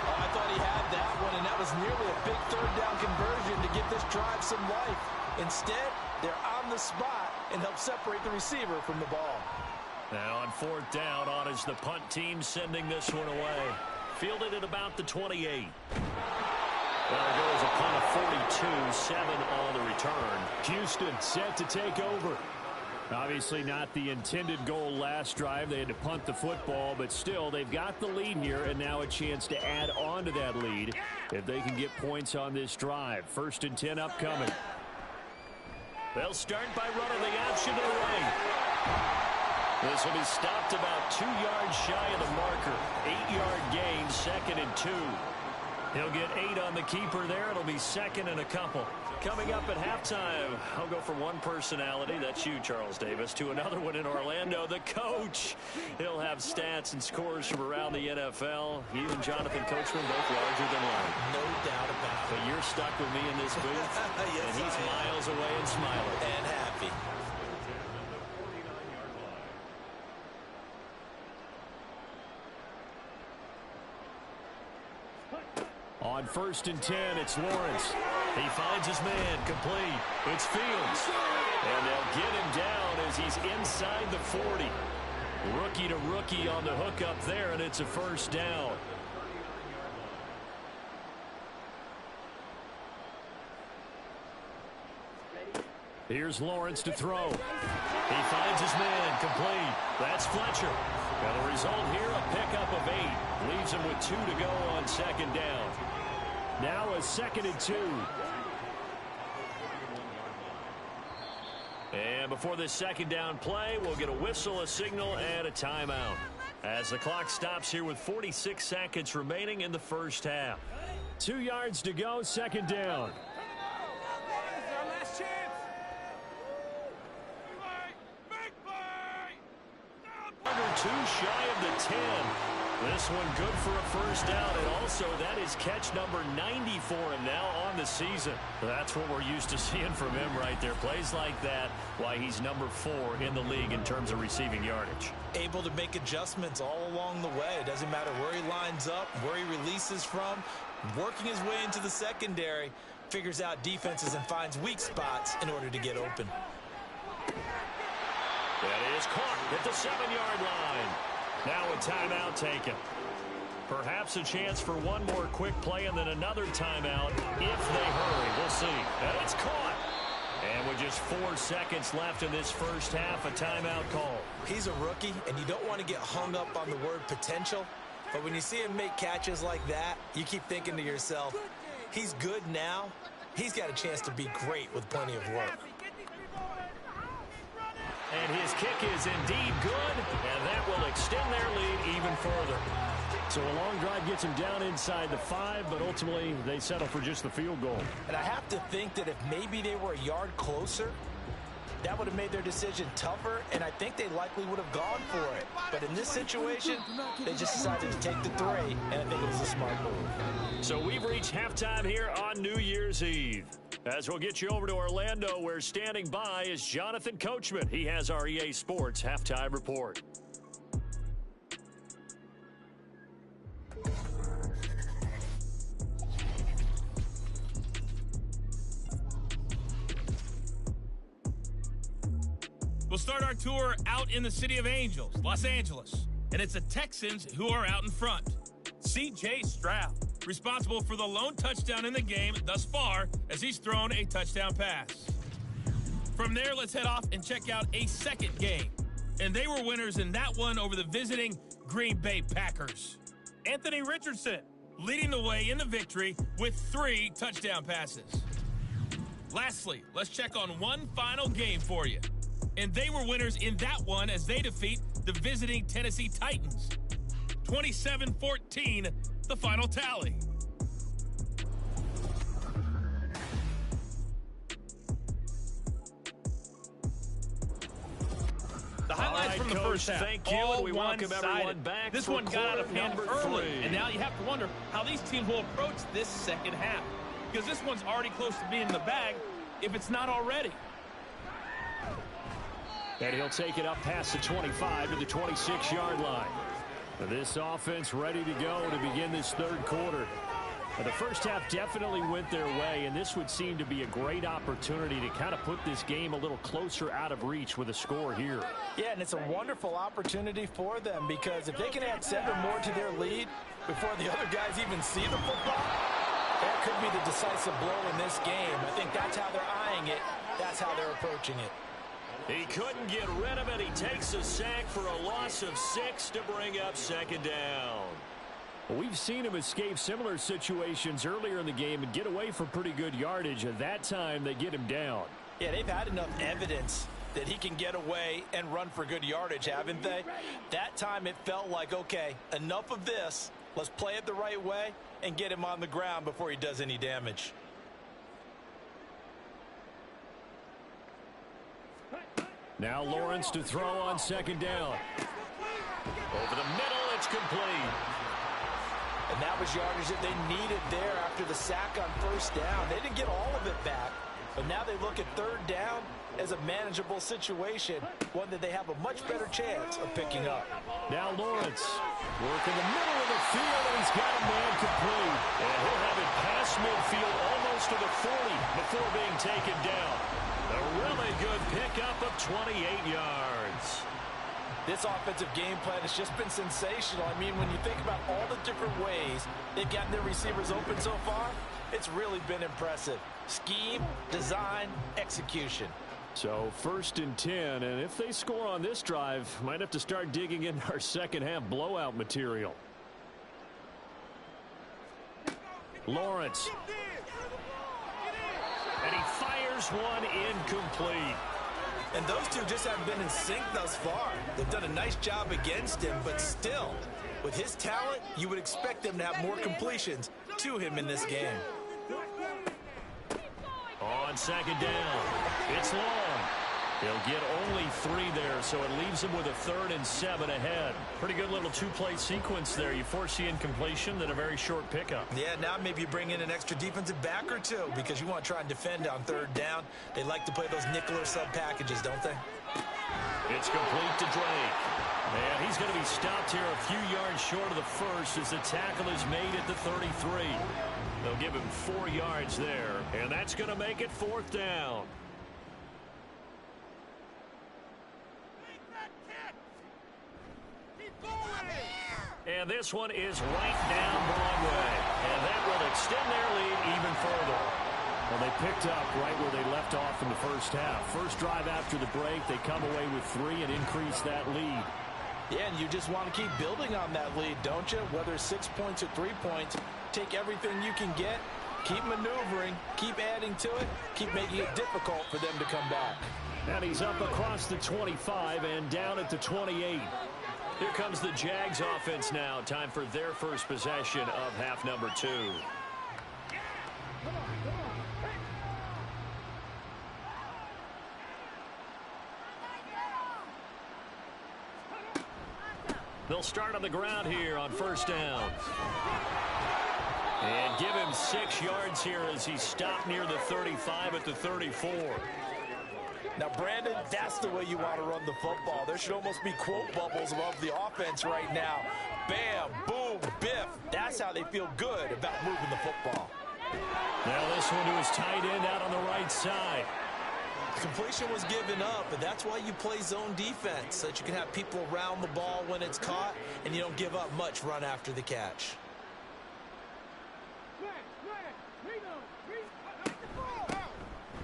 Speaker 6: Oh, I thought he had that one, and that was nearly a big third down conversion to give this drive some life. Instead, they're on the spot and help separate the receiver from the ball.
Speaker 3: Now on fourth down, on is the punt team sending this one away. Fielded at about the 28. Well, there goes a punt of 42, 7 on the return.
Speaker 2: Houston set to take over. Obviously not the intended goal last drive. They had to punt the football, but still, they've got the lead here, and now a chance to add on to that lead if they can get points on this drive. First and 10 upcoming.
Speaker 3: They'll start by running the option to the right. This will be stopped about 2 yards shy of the marker. 8-yard gain, 2nd and 2. He'll get 8 on the keeper there. It'll be 2nd and a couple. Coming up at halftime, I'll go from one personality, that's you, Charles Davis, to another one in Orlando, the coach. He'll have stats and scores from around the NFL. You and Jonathan Coachman both larger than life.
Speaker 6: No doubt about it.
Speaker 3: But you're stuck with me in this booth,
Speaker 6: Yes,
Speaker 3: and he's miles away and smiling.
Speaker 6: And happy.
Speaker 2: On first and 10, it's Lawrence.
Speaker 3: He finds his man, complete. It's Fields. And they'll get him down as he's inside the 40. Rookie to rookie on the hook up there, and it's a first down.
Speaker 2: Here's Lawrence to throw.
Speaker 3: He finds his man, complete. That's Fletcher. Now the result here, a pickup of 8. Leaves him with 2 to go on second down.
Speaker 2: Now a 2nd and 2.
Speaker 3: And before this second down play, we'll get a whistle, a signal, and a timeout. As the clock stops here with 46 seconds remaining in the first half.
Speaker 2: 2 yards to go, second down.
Speaker 3: Under 2 shy of the 10. This one good for a first down, and also that is catch number 90 for him now on the season. That's what we're used to seeing from him right there. Plays like that, why he's number 4 in the league in terms of receiving yardage.
Speaker 6: Able to make adjustments all along the way. It doesn't matter where he lines up, where he releases from. Working his way into the secondary, figures out defenses and finds weak spots in order to get open.
Speaker 3: That is caught at the 7-yard line. Now a timeout taken. Perhaps a chance for one more quick play and then another timeout if they hurry. We'll see. And it's caught. And with just 4 seconds left in this first half, a timeout call.
Speaker 6: He's a rookie, and you don't want to get hung up on the word potential. But when you see him make catches like that, you keep thinking to yourself, he's good now. He's got a chance to be great with plenty of work.
Speaker 3: And his kick is indeed good, and that will extend their lead even further.
Speaker 2: So a long drive gets him down inside the 5, but ultimately they settle for just the field goal.
Speaker 6: And I have to think that if maybe they were a yard closer, that would have made their decision tougher, and I think they likely would have gone for it. But in this situation, they just decided to take the 3, and I think it was a smart move.
Speaker 3: So we've reached halftime here on New Year's Eve. As we'll get you over to Orlando, where standing by is Jonathan Coachman. He has our EA Sports Halftime Report.
Speaker 7: We'll start our tour out in the City of Angels, Los Angeles. And it's the Texans who are out in front. C.J. Stroud, responsible for the lone touchdown in the game thus far as he's thrown a touchdown pass. From there, let's head off and check out a second game. And they were winners in that one over the visiting Green Bay Packers. Anthony Richardson leading the way in the victory with 3 touchdown passes. Lastly, let's check on one final game for you. And they were winners in that one as they defeat the visiting Tennessee Titans. 27-14, the final tally.
Speaker 3: The highlights from the first half. Thank you, and we welcome everyone back.
Speaker 7: This one got out of hand early, and now you have to wonder how these teams will approach this second half, because this one's already close to being in the bag, if it's not already.
Speaker 2: And he'll take it up past the 25 to the 26-yard line. This offense ready to go to begin this third quarter. The first half definitely went their way, and this would seem to be a great opportunity to kind of put this game a little closer out of reach with a score here.
Speaker 6: Yeah, and it's a wonderful opportunity for them, because if they can add 7 more to their lead before the other guys even see the football, that could be the decisive blow in this game. I think that's how they're eyeing it. That's how they're approaching it.
Speaker 3: He couldn't get rid of it. He takes a sack for a loss of 6 to bring up second down.
Speaker 2: We've seen him escape similar situations earlier in the game and get away for pretty good yardage. At that time, they get him down.
Speaker 6: Yeah, they've had enough evidence that he can get away and run for good yardage, haven't they? That time it felt like, okay, enough of this. Let's play it the right way and get him on the ground before he does any damage.
Speaker 2: Now Lawrence to throw on second down.
Speaker 3: Over the middle, it's complete.
Speaker 6: And that was yardage that they needed there after the sack on first down. They didn't get all of it back, but now they look at third down as a manageable situation, one that they have a much better chance of picking up.
Speaker 2: Now Lawrence working the middle of the field, and he's got a man complete.
Speaker 3: And he'll have it past midfield almost to the 40 before being taken down. A really good pickup of 28 yards.
Speaker 6: This offensive game plan has just been sensational. I mean, when you think about all the different ways they've gotten their receivers open so far, it's really been impressive. Scheme, design, execution.
Speaker 2: So 1st and 10, and if they score on this drive, might have to start digging in our second half blowout material. Lawrence.
Speaker 3: And he fires one incomplete.
Speaker 6: And those two just haven't been in sync thus far. They've done a nice job against him, but still, with his talent, you would expect them to have more completions to him in this game.
Speaker 3: On second down, it's long. He'll get only 3 there, so it leaves him with a 3rd and 7 ahead. Pretty good little 2-play sequence there. You foresee incompletion, then a very short pickup.
Speaker 6: Yeah, now maybe you bring in an extra defensive back or 2 because you want to try and defend on third down. They like to play those nickel or sub packages, don't they?
Speaker 3: It's complete to Drake. And he's going to be stopped here a few yards short of the first as the tackle is made at the 33. They'll give him 4 yards there, and that's going to make it 4th down. And this one is right down Broadway. And that will extend their lead even further.
Speaker 2: Well, they picked up right where they left off in the first half. First drive after the break, they come away with 3 and increase that lead.
Speaker 6: Yeah, and you just want to keep building on that lead, don't you? Whether 6 points or 3 points, take everything you can get, keep maneuvering, keep adding to it, keep making it difficult for them to come back.
Speaker 2: And he's up across the 25 and down at the 28.
Speaker 3: Here comes the Jags offense now. Time for their first possession of half number 2. They'll start on the ground here on first down. And give him 6 yards here as he stopped near the 35 at the 34.
Speaker 6: Now, Brandon, that's the way you want to run the football. There should almost be quote bubbles above the offense right now. Bam, boom, biff. That's how they feel good about moving the football.
Speaker 3: Now this one to his tight end out on the right side.
Speaker 6: Completion was given up, but that's why you play zone defense, so that you can have people around the ball when it's caught, and you don't give up much run after the catch.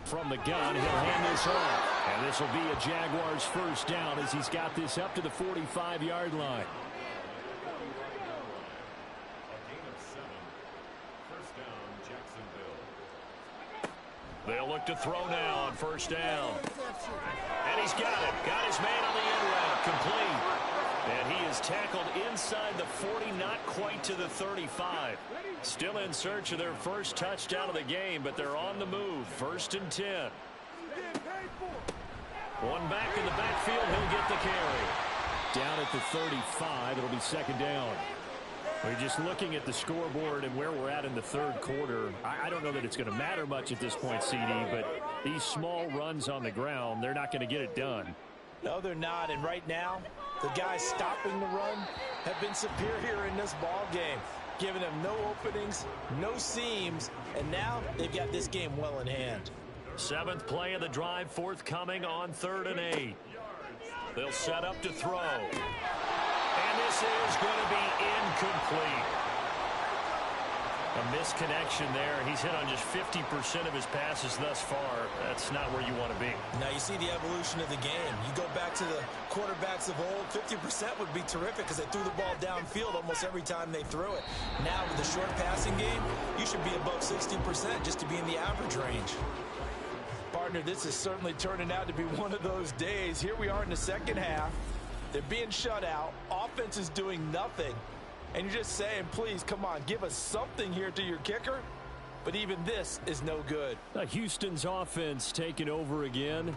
Speaker 2: From the gun, he'll hand this off. And this will be a Jaguars first down as he's got this up to the 45-yard line.
Speaker 3: They'll look to throw now on first down. And he's got it. Got his man on the end route. Complete. And he is tackled inside the 40, not quite to the 35. Still in search of their first touchdown of the game, but they're on the move. 1st and 10. One back in the backfield. He'll get the carry.
Speaker 2: Down at the 35. It'll be 2nd down. We're just looking at the scoreboard and where we're at in the 3rd quarter. I don't know that it's going to matter much at this point, CD, but these small runs on the ground, they're not going to get it done.
Speaker 6: No, they're not. And right now, the guys stopping the run have been superior in this ball game, giving them no openings, no seams, and now they've got this game well in hand.
Speaker 3: 7th play of the drive forthcoming on 3rd and 8. They'll set up to throw. And this is going to be incomplete. A misconnection there. He's hit on just 50% of his passes thus far. That's not where you want to be.
Speaker 6: Now you see the evolution of the game. You go back to the quarterbacks of old, 50% would be terrific because they threw the ball downfield almost every time they threw it. Now with the short passing game, you should be above 60% just to be in the average range. Partner, this is certainly turning out to be one of those days. Here we are in the 2nd half. They're being shut out. Offense is doing nothing. And you're just saying, please, come on, give us something here to your kicker. But even this is no good.
Speaker 2: Houston's offense taking over again.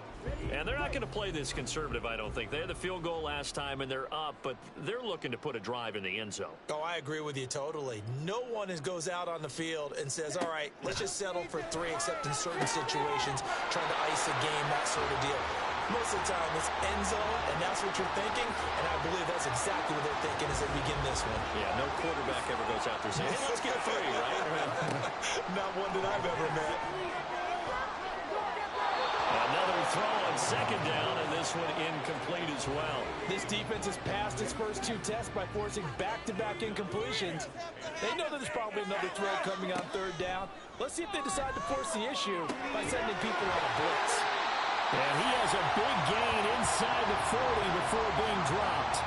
Speaker 3: And they're not going to play this conservative, I don't think. They had the field goal last time, and they're up, but they're looking to put a drive in the end zone.
Speaker 6: Oh, I agree with you totally. No one goes out on the field and says, all right, let's just settle for 3, except in certain situations, trying to ice a game, that sort of deal. Most of the time, it's end zone, and that's what you're thinking, and I believe that's exactly what they're thinking as they begin this one.
Speaker 3: Yeah, no quarterback ever goes out there saying, hey, let's get 3, right?
Speaker 6: Not one that I've ever met.
Speaker 3: Another throw on 2nd down, and this one incomplete as well.
Speaker 6: This defense has passed its first 2 tests by forcing back-to-back incompletions. They know that there's probably another throw coming on 3rd down. Let's see if they decide to force the issue by sending people on a blitz.
Speaker 2: And he has a big gain inside the 40 before being dropped.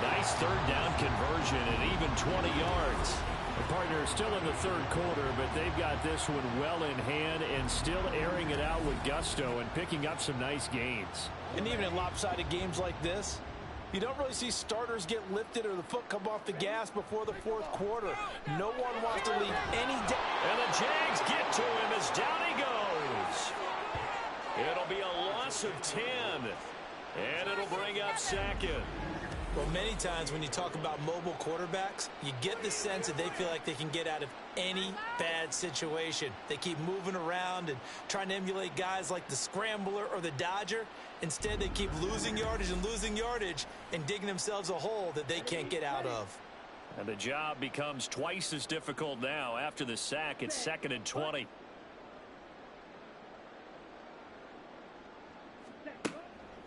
Speaker 3: Nice 3rd down conversion at even 20 yards.
Speaker 2: The partner is still in the 3rd quarter, but they've got this one well in hand and still airing it out with gusto and picking up some nice gains.
Speaker 6: And even in lopsided games like this, you don't really see starters get lifted or the foot come off the gas before the 4th quarter. No one wants to leave any doubt.
Speaker 3: And the Jags get to him as down he goes. It'll be a loss of 10, and it'll bring up 2nd.
Speaker 6: Well, many times when you talk about mobile quarterbacks, you get the sense that they feel like they can get out of any bad situation. They keep moving around and trying to emulate guys like the Scrambler or the Dodger. Instead, they keep losing yardage and digging themselves a hole that they can't get out of.
Speaker 3: And the job becomes twice as difficult now. After the sack, it's 2nd and 20.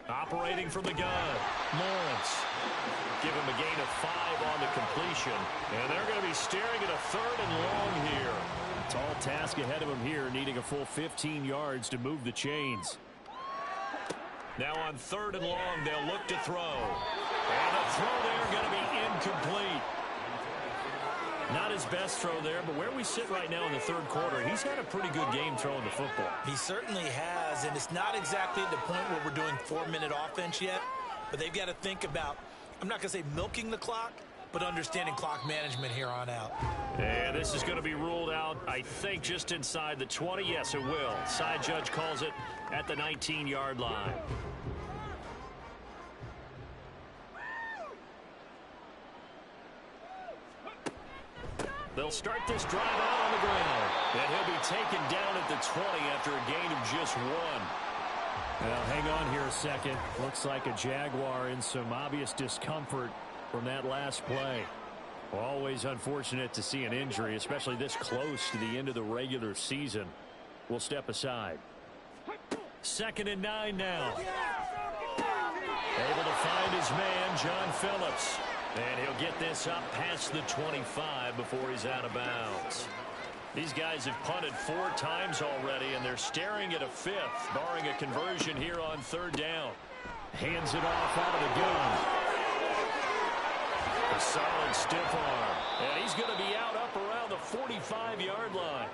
Speaker 3: Operating from the gun, Lawrence. Give him a gain of 5 on the completion. And they're going to be staring at a 3rd and long here.
Speaker 2: Tall task ahead of him here, needing a full 15 yards to move the chains.
Speaker 3: Now on 3rd and long, they'll look to throw. And the throw there going to be incomplete. Not his best throw there, but where we sit right now in the 3rd quarter, he's had a pretty good game throwing the football.
Speaker 6: He certainly has, and it's not exactly at the point where we're doing 4-minute offense yet, but they've got to think about, I'm not going to say milking the clock, but understanding clock management here on out.
Speaker 3: And this is going to be ruled out, I think, just inside the 20. Yes, it will. Side judge calls it at the 19-yard line. They'll start this drive out on the ground. And he'll be taken down at the 20 after a gain of just 1.
Speaker 2: Well, hang on here a second. Looks like a Jaguar in some obvious discomfort from that last play. Always unfortunate to see an injury, especially this close to the end of the regular season. We'll step aside.
Speaker 3: 2nd and 9 now. Able to find his man, John Phillips. And he'll get this up past the 25 before he's out of bounds. These guys have punted 4 times already, and they're staring at a 5th, barring a conversion here on 3rd down. Hands it off out of the gun. A solid stiff arm. And he's going to be out up around the 45-yard line.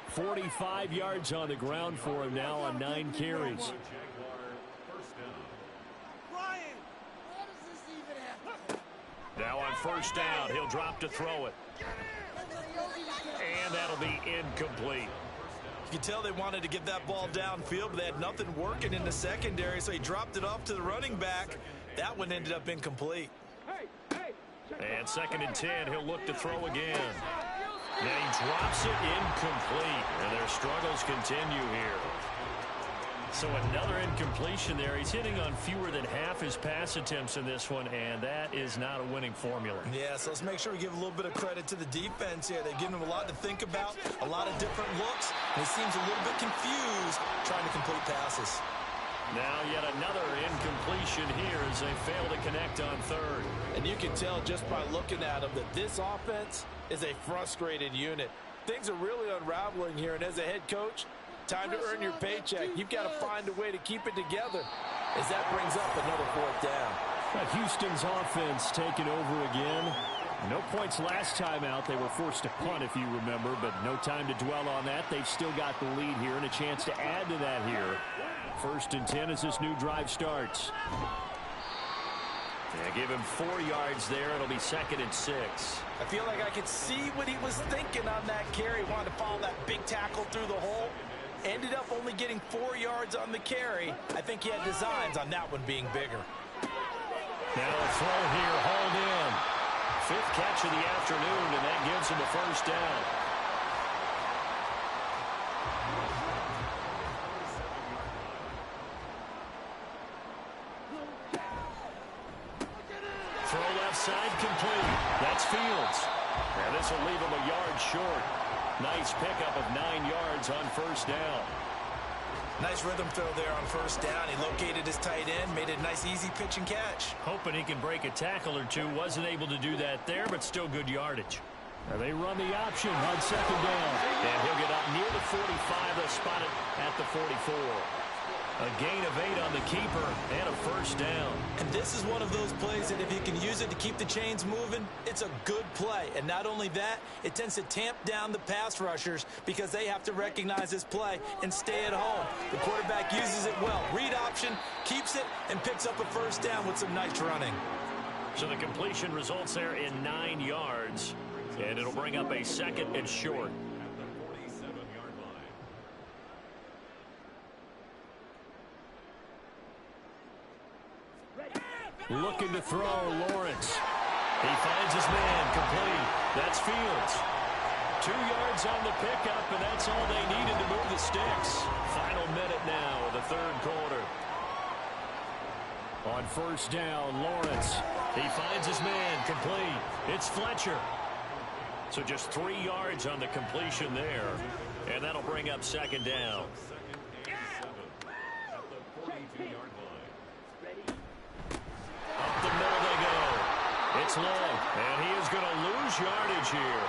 Speaker 3: 45 yards on the ground for him now on 9 carries. Now on 1st down, he'll drop to throw it. And that'll be incomplete.
Speaker 6: You can tell they wanted to get that ball downfield, but they had nothing working in the secondary, so he dropped it off to the running back. That one ended up incomplete.
Speaker 3: And 2nd and 10, he'll look to throw again. Now he drops it incomplete, and their struggles continue here. So another incompletion there. He's hitting on fewer than half his pass attempts in this one, and that is not a winning formula.
Speaker 6: Yeah, so let's make sure we give a little bit of credit to the defense here. They've given him a lot to think about, a lot of different looks, and he seems a little bit confused trying to complete passes.
Speaker 3: Now yet another incompletion here as they fail to connect on 3rd.
Speaker 6: And you can tell just by looking at them that this offense is a frustrated unit. Things are really unraveling here, and as a head coach, time to earn your paycheck. You've got to find a way to keep it together as that brings up another 4th down.
Speaker 3: Houston's offense taking over again. No points last time out. They were forced to punt, if you remember, but no time to dwell on that. They've still got the lead here and a chance to add to that here. 1st and 10 as this new drive starts. Yeah, give him 4 yards there. It'll be 2nd and 6.
Speaker 6: I feel like I could see what he was thinking on that carry. He wanted to follow that big tackle through the hole. Ended up only getting 4 yards on the carry. I think he had designs on that one being bigger.
Speaker 3: Now a throw here, hauled in. 5th catch of the afternoon, and that gives him a 1st down. Throw left side complete. That's Fields. And this will leave him a yard short. Nice pickup of 9 yards on 1st down.
Speaker 6: Nice rhythm throw there on 1st down. He located his tight end, made a nice easy pitch and catch.
Speaker 3: Hoping he can break a tackle or two. Wasn't able to do that there, but still good yardage. Now they run the option on 2nd down. And he'll get up near the 45. They'll spot it at the 44. A gain of 8 on the keeper and a 1st down.
Speaker 6: And this is one of those plays that if you can use it to keep the chains moving, it's a good play. And not only that, it tends to tamp down the pass rushers because they have to recognize this play and stay at home. The quarterback uses it well. Read option, keeps it, and picks up a 1st down with some nice running.
Speaker 3: So the completion results there in 9 yards. And it'll bring up a 2nd and short. Looking to throw, Lawrence. He finds his man, complete. That's Fields. 2 yards on the pickup, and that's all they needed to move the sticks. Final minute now of the 3rd quarter. On 1st down, Lawrence. He finds his man, complete. It's Fletcher. So just 3 yards on the completion there, and that'll bring up 2nd down. Up the middle they go. It's long, and he is going to lose yardage here.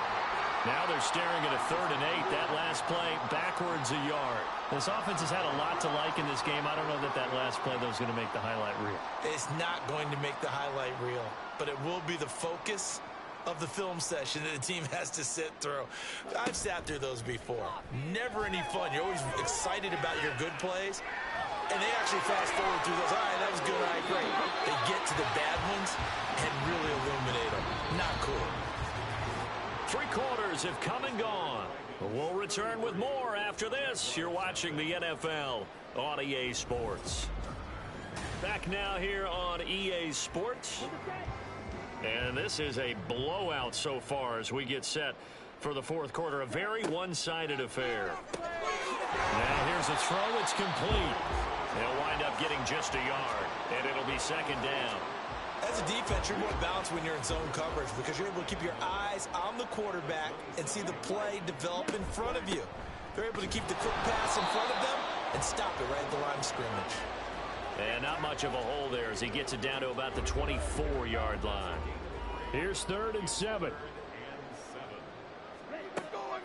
Speaker 3: Now they're staring at a 3rd and 8. That last play, backwards a yard. This offense has had a lot to like in this game. I don't know that last play, though, is going to make the highlight reel.
Speaker 6: It's not going to make the highlight reel, but it will be the focus of the film session that the team has to sit through. I've sat through those before. Never any fun. You're always excited about your good plays, and they actually fast forward through those. All right, that was good. All right, great. They get to the bad ones and really illuminate them. Not cool.
Speaker 3: 3 quarters have come and gone. We'll return with more after this. You're watching the NFL on EA Sports. Back now here on EA Sports. And this is a blowout so far as we get set for the 4th quarter. A very one-sided affair. Now here's a throw. It's complete. They'll wind up getting just a yard, and it'll be 2nd down.
Speaker 6: As a defense, you're more balanced when you're in zone coverage because you're able to keep your eyes on the quarterback and see the play develop in front of you. They're able to keep the quick pass in front of them, and stop it right at the line of scrimmage.
Speaker 3: And not much of a hole there as he gets it down to about the 24-yard line.
Speaker 2: Here's 3rd and 7.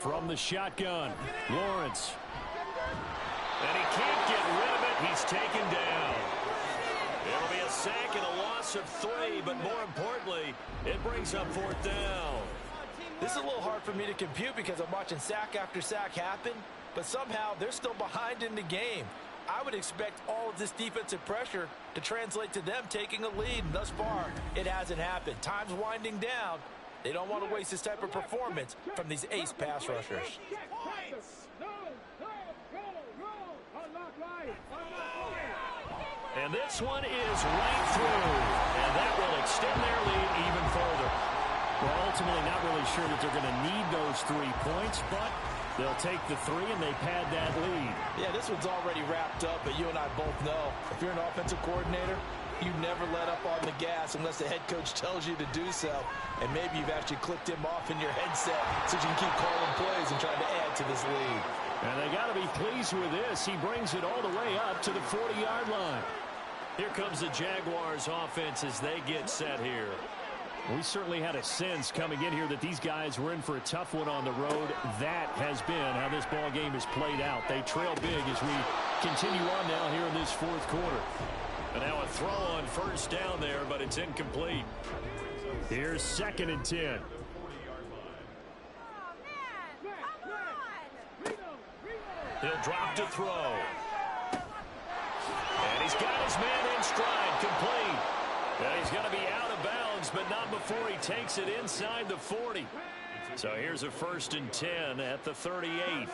Speaker 2: From the shotgun, Lawrence.
Speaker 3: And he can't get rid of it. He's taken down. It'll be a sack and a loss of 3, but more importantly, it brings up 4th down.
Speaker 6: This is a little hard for me to compute because I'm watching sack after sack happen, but somehow they're still behind in the game. I would expect all of this defensive pressure to translate to them taking a lead, and thus far, it hasn't happened. Time's winding down. They don't want to waste this type of performance from these ace pass rushers.
Speaker 3: And this one is right through, and that will extend their lead even further.
Speaker 2: We're ultimately not really sure that they're going to need those 3 points, but they'll take the 3 and they pad that lead.
Speaker 6: Yeah, this one's already wrapped up, but you and I both know if you're an offensive coordinator, you never let up on the gas unless the head coach tells you to do so. And maybe you've actually clicked him off in your headset so you can keep calling plays and trying to add to this lead.
Speaker 2: And they got to be pleased with this. He brings it all the way up to the 40-yard line.
Speaker 3: Here comes the Jaguars offense as they get set here.
Speaker 2: We certainly had a sense coming in here that these guys were in for a tough one on the road. That has been how this ball game is played out. They trail big as we continue on now here in this 4th quarter.
Speaker 3: And now a throw on 1st down there, but it's incomplete.
Speaker 2: Here's 2nd and 10.
Speaker 3: He'll drop to throw. And he's got his man in stride, complete. And he's going to be out of bounds, but not before he takes it inside the 40. So here's a 1st and 10 at the 38.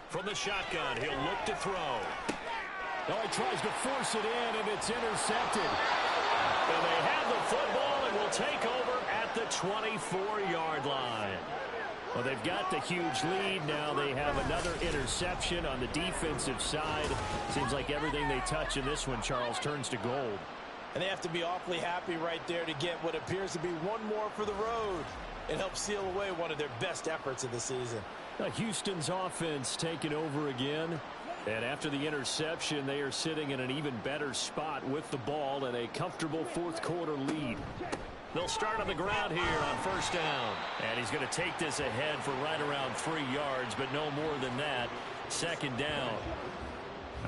Speaker 3: From the shotgun, he'll look to throw.
Speaker 2: Oh, he tries to force it in, and it's intercepted.
Speaker 3: And they have the football and will take over at the 24-yard line.
Speaker 2: Well, they've got the huge lead. Now they have another interception on the defensive side. Seems like everything they touch in this one, Charles, turns to gold.
Speaker 6: And they have to be awfully happy right there to get what appears to be one more for the road. It helps seal away one of their best efforts of the season.
Speaker 2: Houston's offense taking over again. And after the interception, they are sitting in an even better spot with the ball and a comfortable 4th quarter lead.
Speaker 3: They'll start on the ground here on 1st down. And he's going to take this ahead for right around 3 yards, but no more than that. 2nd down.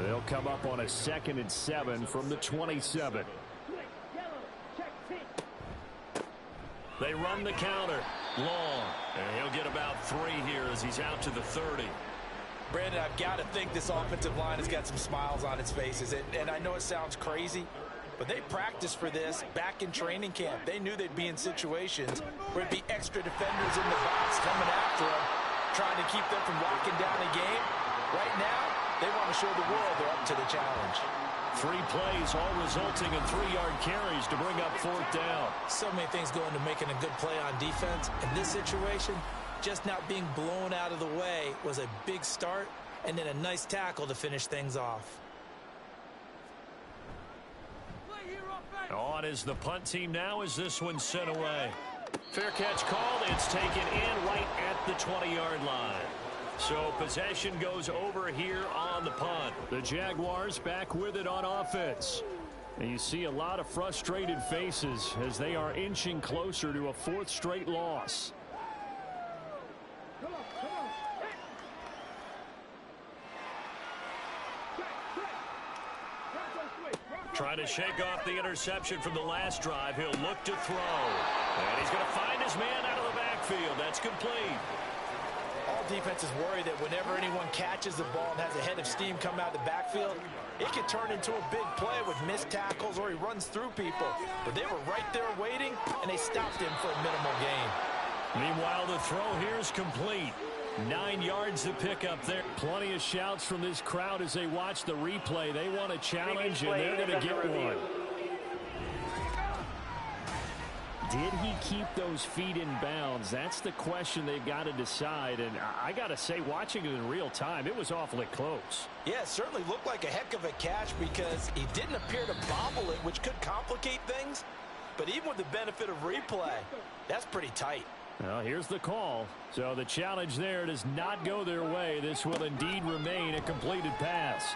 Speaker 2: They'll come up on a 2nd and 7 from the 27.
Speaker 3: They run the counter. Long. And he'll get about 3 here as he's out to the 30.
Speaker 6: Brandon, I've got to think this offensive line has got some smiles on its faces. And I know it sounds crazy, but they practiced for this back in training camp. They knew they'd be in situations where it'd be extra defenders in the box coming after them, trying to keep them from locking down a game. Right now, they want to show the world they're up to the challenge.
Speaker 3: 3 plays, all resulting in 3-yard carries to bring up 4th down.
Speaker 6: So many things go into making a good play on defense. In this situation, just not being blown out of the way was a big start, and then a nice tackle to finish things off.
Speaker 3: On is the punt team now as this one's sent away. Fair catch called. It's taken in right at the 20-yard line. So possession goes over here on the punt.
Speaker 2: The Jaguars back with it on offense. And you see a lot of frustrated faces as they are inching closer to a 4th straight loss.
Speaker 3: Trying to shake off the interception from the last drive. He'll look to throw. And he's going to find his man out of the backfield. That's complete.
Speaker 6: All defenses worry that whenever anyone catches the ball and has a head of steam come out of the backfield, it could turn into a big play with missed tackles or he runs through people. But they were right there waiting, and they stopped him for a minimal gain.
Speaker 3: Meanwhile, the throw here is complete. 9 yards to pick up there.
Speaker 2: Plenty of shouts from this crowd as they watch the replay. They want a challenge, and they're going to get one. Did he keep those feet in bounds? That's the question they've got to decide. And I got to say, watching it in real time, it was awfully close.
Speaker 6: Yeah, it certainly looked like a heck of a catch because he didn't appear to bobble it, which could complicate things. But even with the benefit of replay, that's pretty tight.
Speaker 2: Well, here's the call. So the challenge there does not go their way. This will indeed remain a completed pass.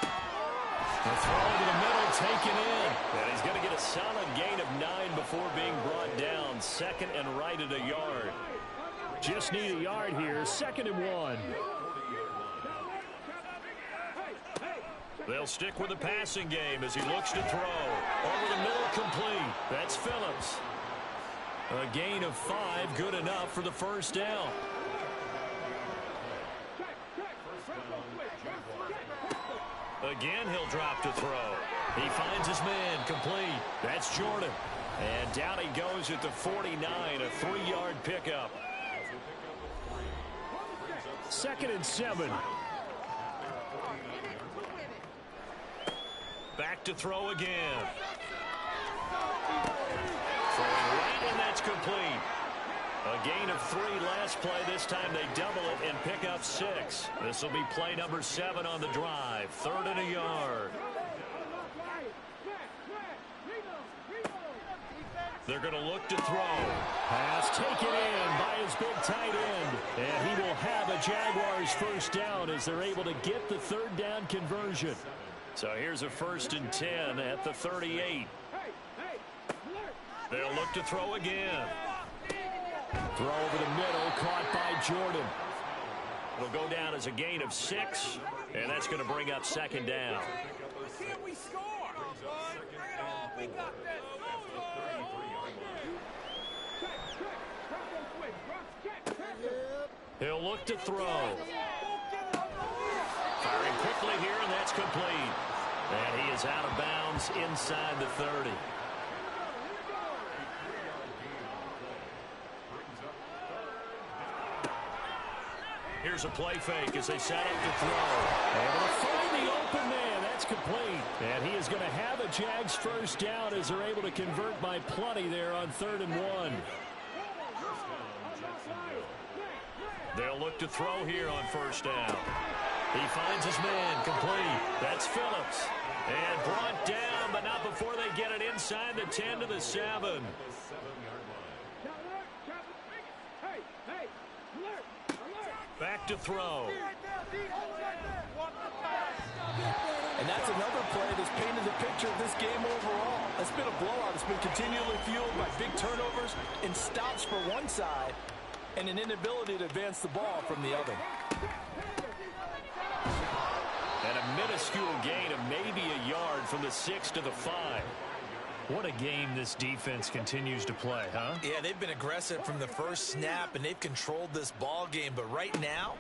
Speaker 2: The throw to the middle, taken in. And he's going to get a solid gain of 9 before being brought down. Second and right at a yard. Just need a yard here. 2nd and 1.
Speaker 3: They'll stick with the passing game as he looks to throw. Over the middle, complete. That's Phillips. A gain of 5, good enough for the first down. Again, he'll drop to throw. He finds his man, complete. That's Jordan. And down he goes at the 49, a 3-yard pickup.
Speaker 2: 2nd and 7.
Speaker 3: Back to throw again. Throwing right, and that's complete. A gain of 3 last play. This time they double it and pick up 6. This will be play number 7 on the drive. 3rd and a yard. They're going to look to throw.
Speaker 2: Pass taken in by his big tight end. And he will have a Jaguars first down as they're able to get the 3rd down conversion.
Speaker 3: So here's a 1st and 10 at the 38. They'll look to throw again.
Speaker 2: Throw over the middle, caught by Jordan.
Speaker 3: It'll go down as a gain of 6, and that's going to bring up 2nd down.
Speaker 6: Can't we score? We got that.
Speaker 3: He'll look to throw. Firing quickly here, and that's complete. And he is out of bounds inside the 30. Here's a play fake as they set up to throw.
Speaker 2: Able to find the open man. That's complete. And he is going to have a Jags first down as they're able to convert by plenty there on 3rd and 1.
Speaker 3: They'll look to throw here on 1st down. He finds his man, complete. That's Phillips. And brought down, but not before they get it inside the 10 to the 7. Back to throw.
Speaker 6: And that's another play that's painted the picture of this game overall. It's been a blowout. It's been continually fueled by big turnovers and stops for one side and an inability to advance the ball from the other.
Speaker 3: And a minuscule gain of maybe a yard from the 6 to the 5.
Speaker 2: What a game this defense continues to play, huh?
Speaker 4: Yeah, they've been aggressive from the first snap, and they've controlled this ball game. But right now,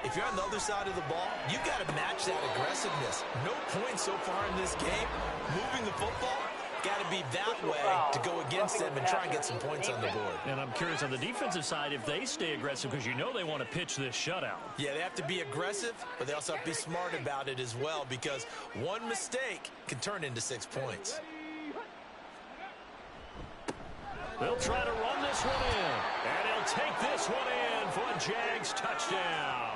Speaker 4: if you're on the other side of the ball, you've got to match that aggressiveness. No points so far in this game. Moving the football, got to be that way to go against them and try and get some points on the board.
Speaker 3: And I'm curious on the defensive side if they stay aggressive, because you know they want to pitch this shutout.
Speaker 4: Yeah, they have to be aggressive, but they also have to be smart about it as well, because one mistake can turn into 6 points.
Speaker 3: They'll try to run this one in, and he'll take this one in for a Jags touchdown.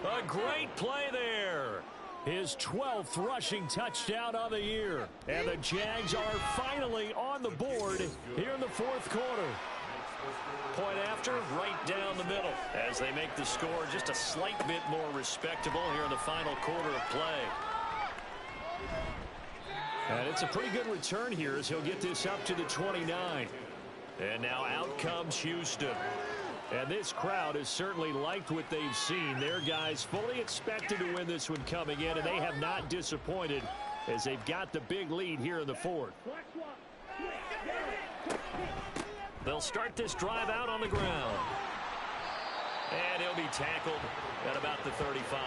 Speaker 3: A great play there.
Speaker 2: His 12th rushing touchdown of the year. And the Jags are finally on the board here in the 4th quarter.
Speaker 3: Point after, right down the middle, as they make the score just a slight bit more respectable here in the final quarter of play.
Speaker 2: And it's a pretty good return here as he'll get this up to the 29.
Speaker 3: And now out comes Houston.
Speaker 2: And this crowd has certainly liked what they've seen. Their guys fully expected to win this one coming in, and they have not disappointed as they've got the big lead here in the 4th.
Speaker 3: They'll start this drive out on the ground. And he'll be tackled at about the 35.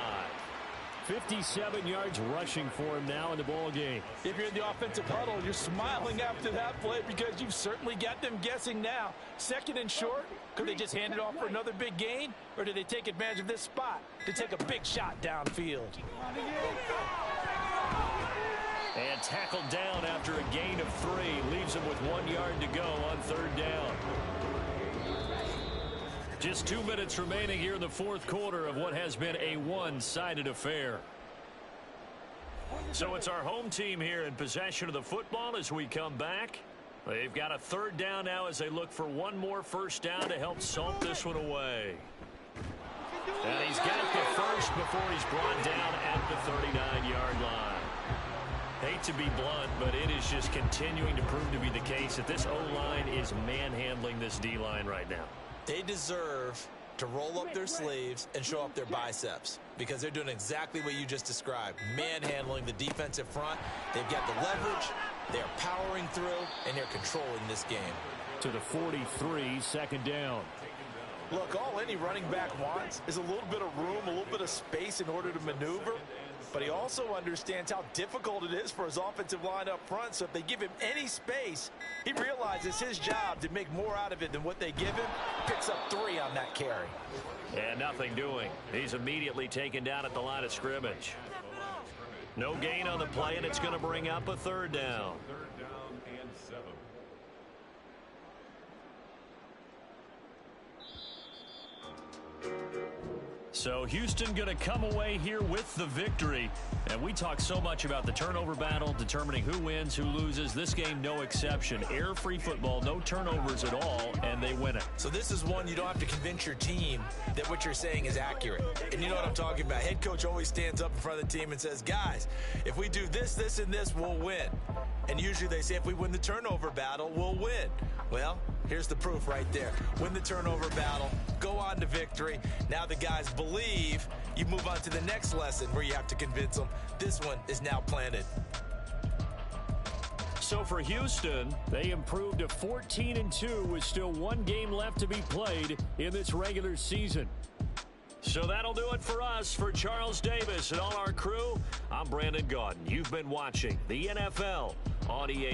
Speaker 2: 57 yards rushing for him now in the ball game.
Speaker 6: If you're in the offensive huddle, you're smiling after that play because you've certainly got them guessing now. 2nd and short, could they just hand it off for another big gain? Or do they take advantage of this spot to take a big shot downfield?
Speaker 3: And tackled down after a gain of 3. Leaves him with 1 yard to go on 3rd down. Just 2 minutes remaining here in the 4th quarter of what has been a one-sided affair. So it's our home team here in possession of the football as we come back. They've got a third down now as they look for one more first down to help salt this one away. And he's got the first before he's brought down at the 39-yard line. Hate to be blunt, but it is just continuing to prove to be the case that this O-line is manhandling this D-line right now.
Speaker 6: They deserve to roll up their sleeves and show up their biceps because they're doing exactly what you just described, manhandling the defensive front. They've got the leverage, they're powering through, and they're controlling this game.
Speaker 2: To the 43, second down.
Speaker 6: Look, all any running back wants is a little bit of room, a little bit of space in order to maneuver, but he also understands how difficult it is for his offensive line up front, so if they give him any space, he realizes his job to make more out of it than what they give him. Picks up 3 on that carry.
Speaker 3: And nothing doing. He's immediately taken down at the line of scrimmage. No gain on the play, and it's going to bring up a third down.
Speaker 1: Third down and 7.
Speaker 3: So Houston going to come away here with the victory. And we talk so much about the turnover battle, determining who wins, who loses. This game, no exception. Air-free football, no turnovers at all, and they win it.
Speaker 6: So this is one you don't have to convince your team that what you're saying is accurate. And you know what I'm talking about. Head coach always stands up in front of the team and says, guys, if we do this, this, and this, we'll win. And usually they say if we win the turnover battle, we'll win. Well, here's the proof right there. Win the turnover battle, go on to victory. Now the guys believe. You move on to the next lesson where you have to convince them. This one is now planted.
Speaker 3: So for Houston,
Speaker 2: They improved to 14-2 with still one game left to be played in this regular season.
Speaker 3: so that'll do it for us. For Charles Davis and all our crew, I'm Brandon Gaudin. You've been watching the NFL on EA.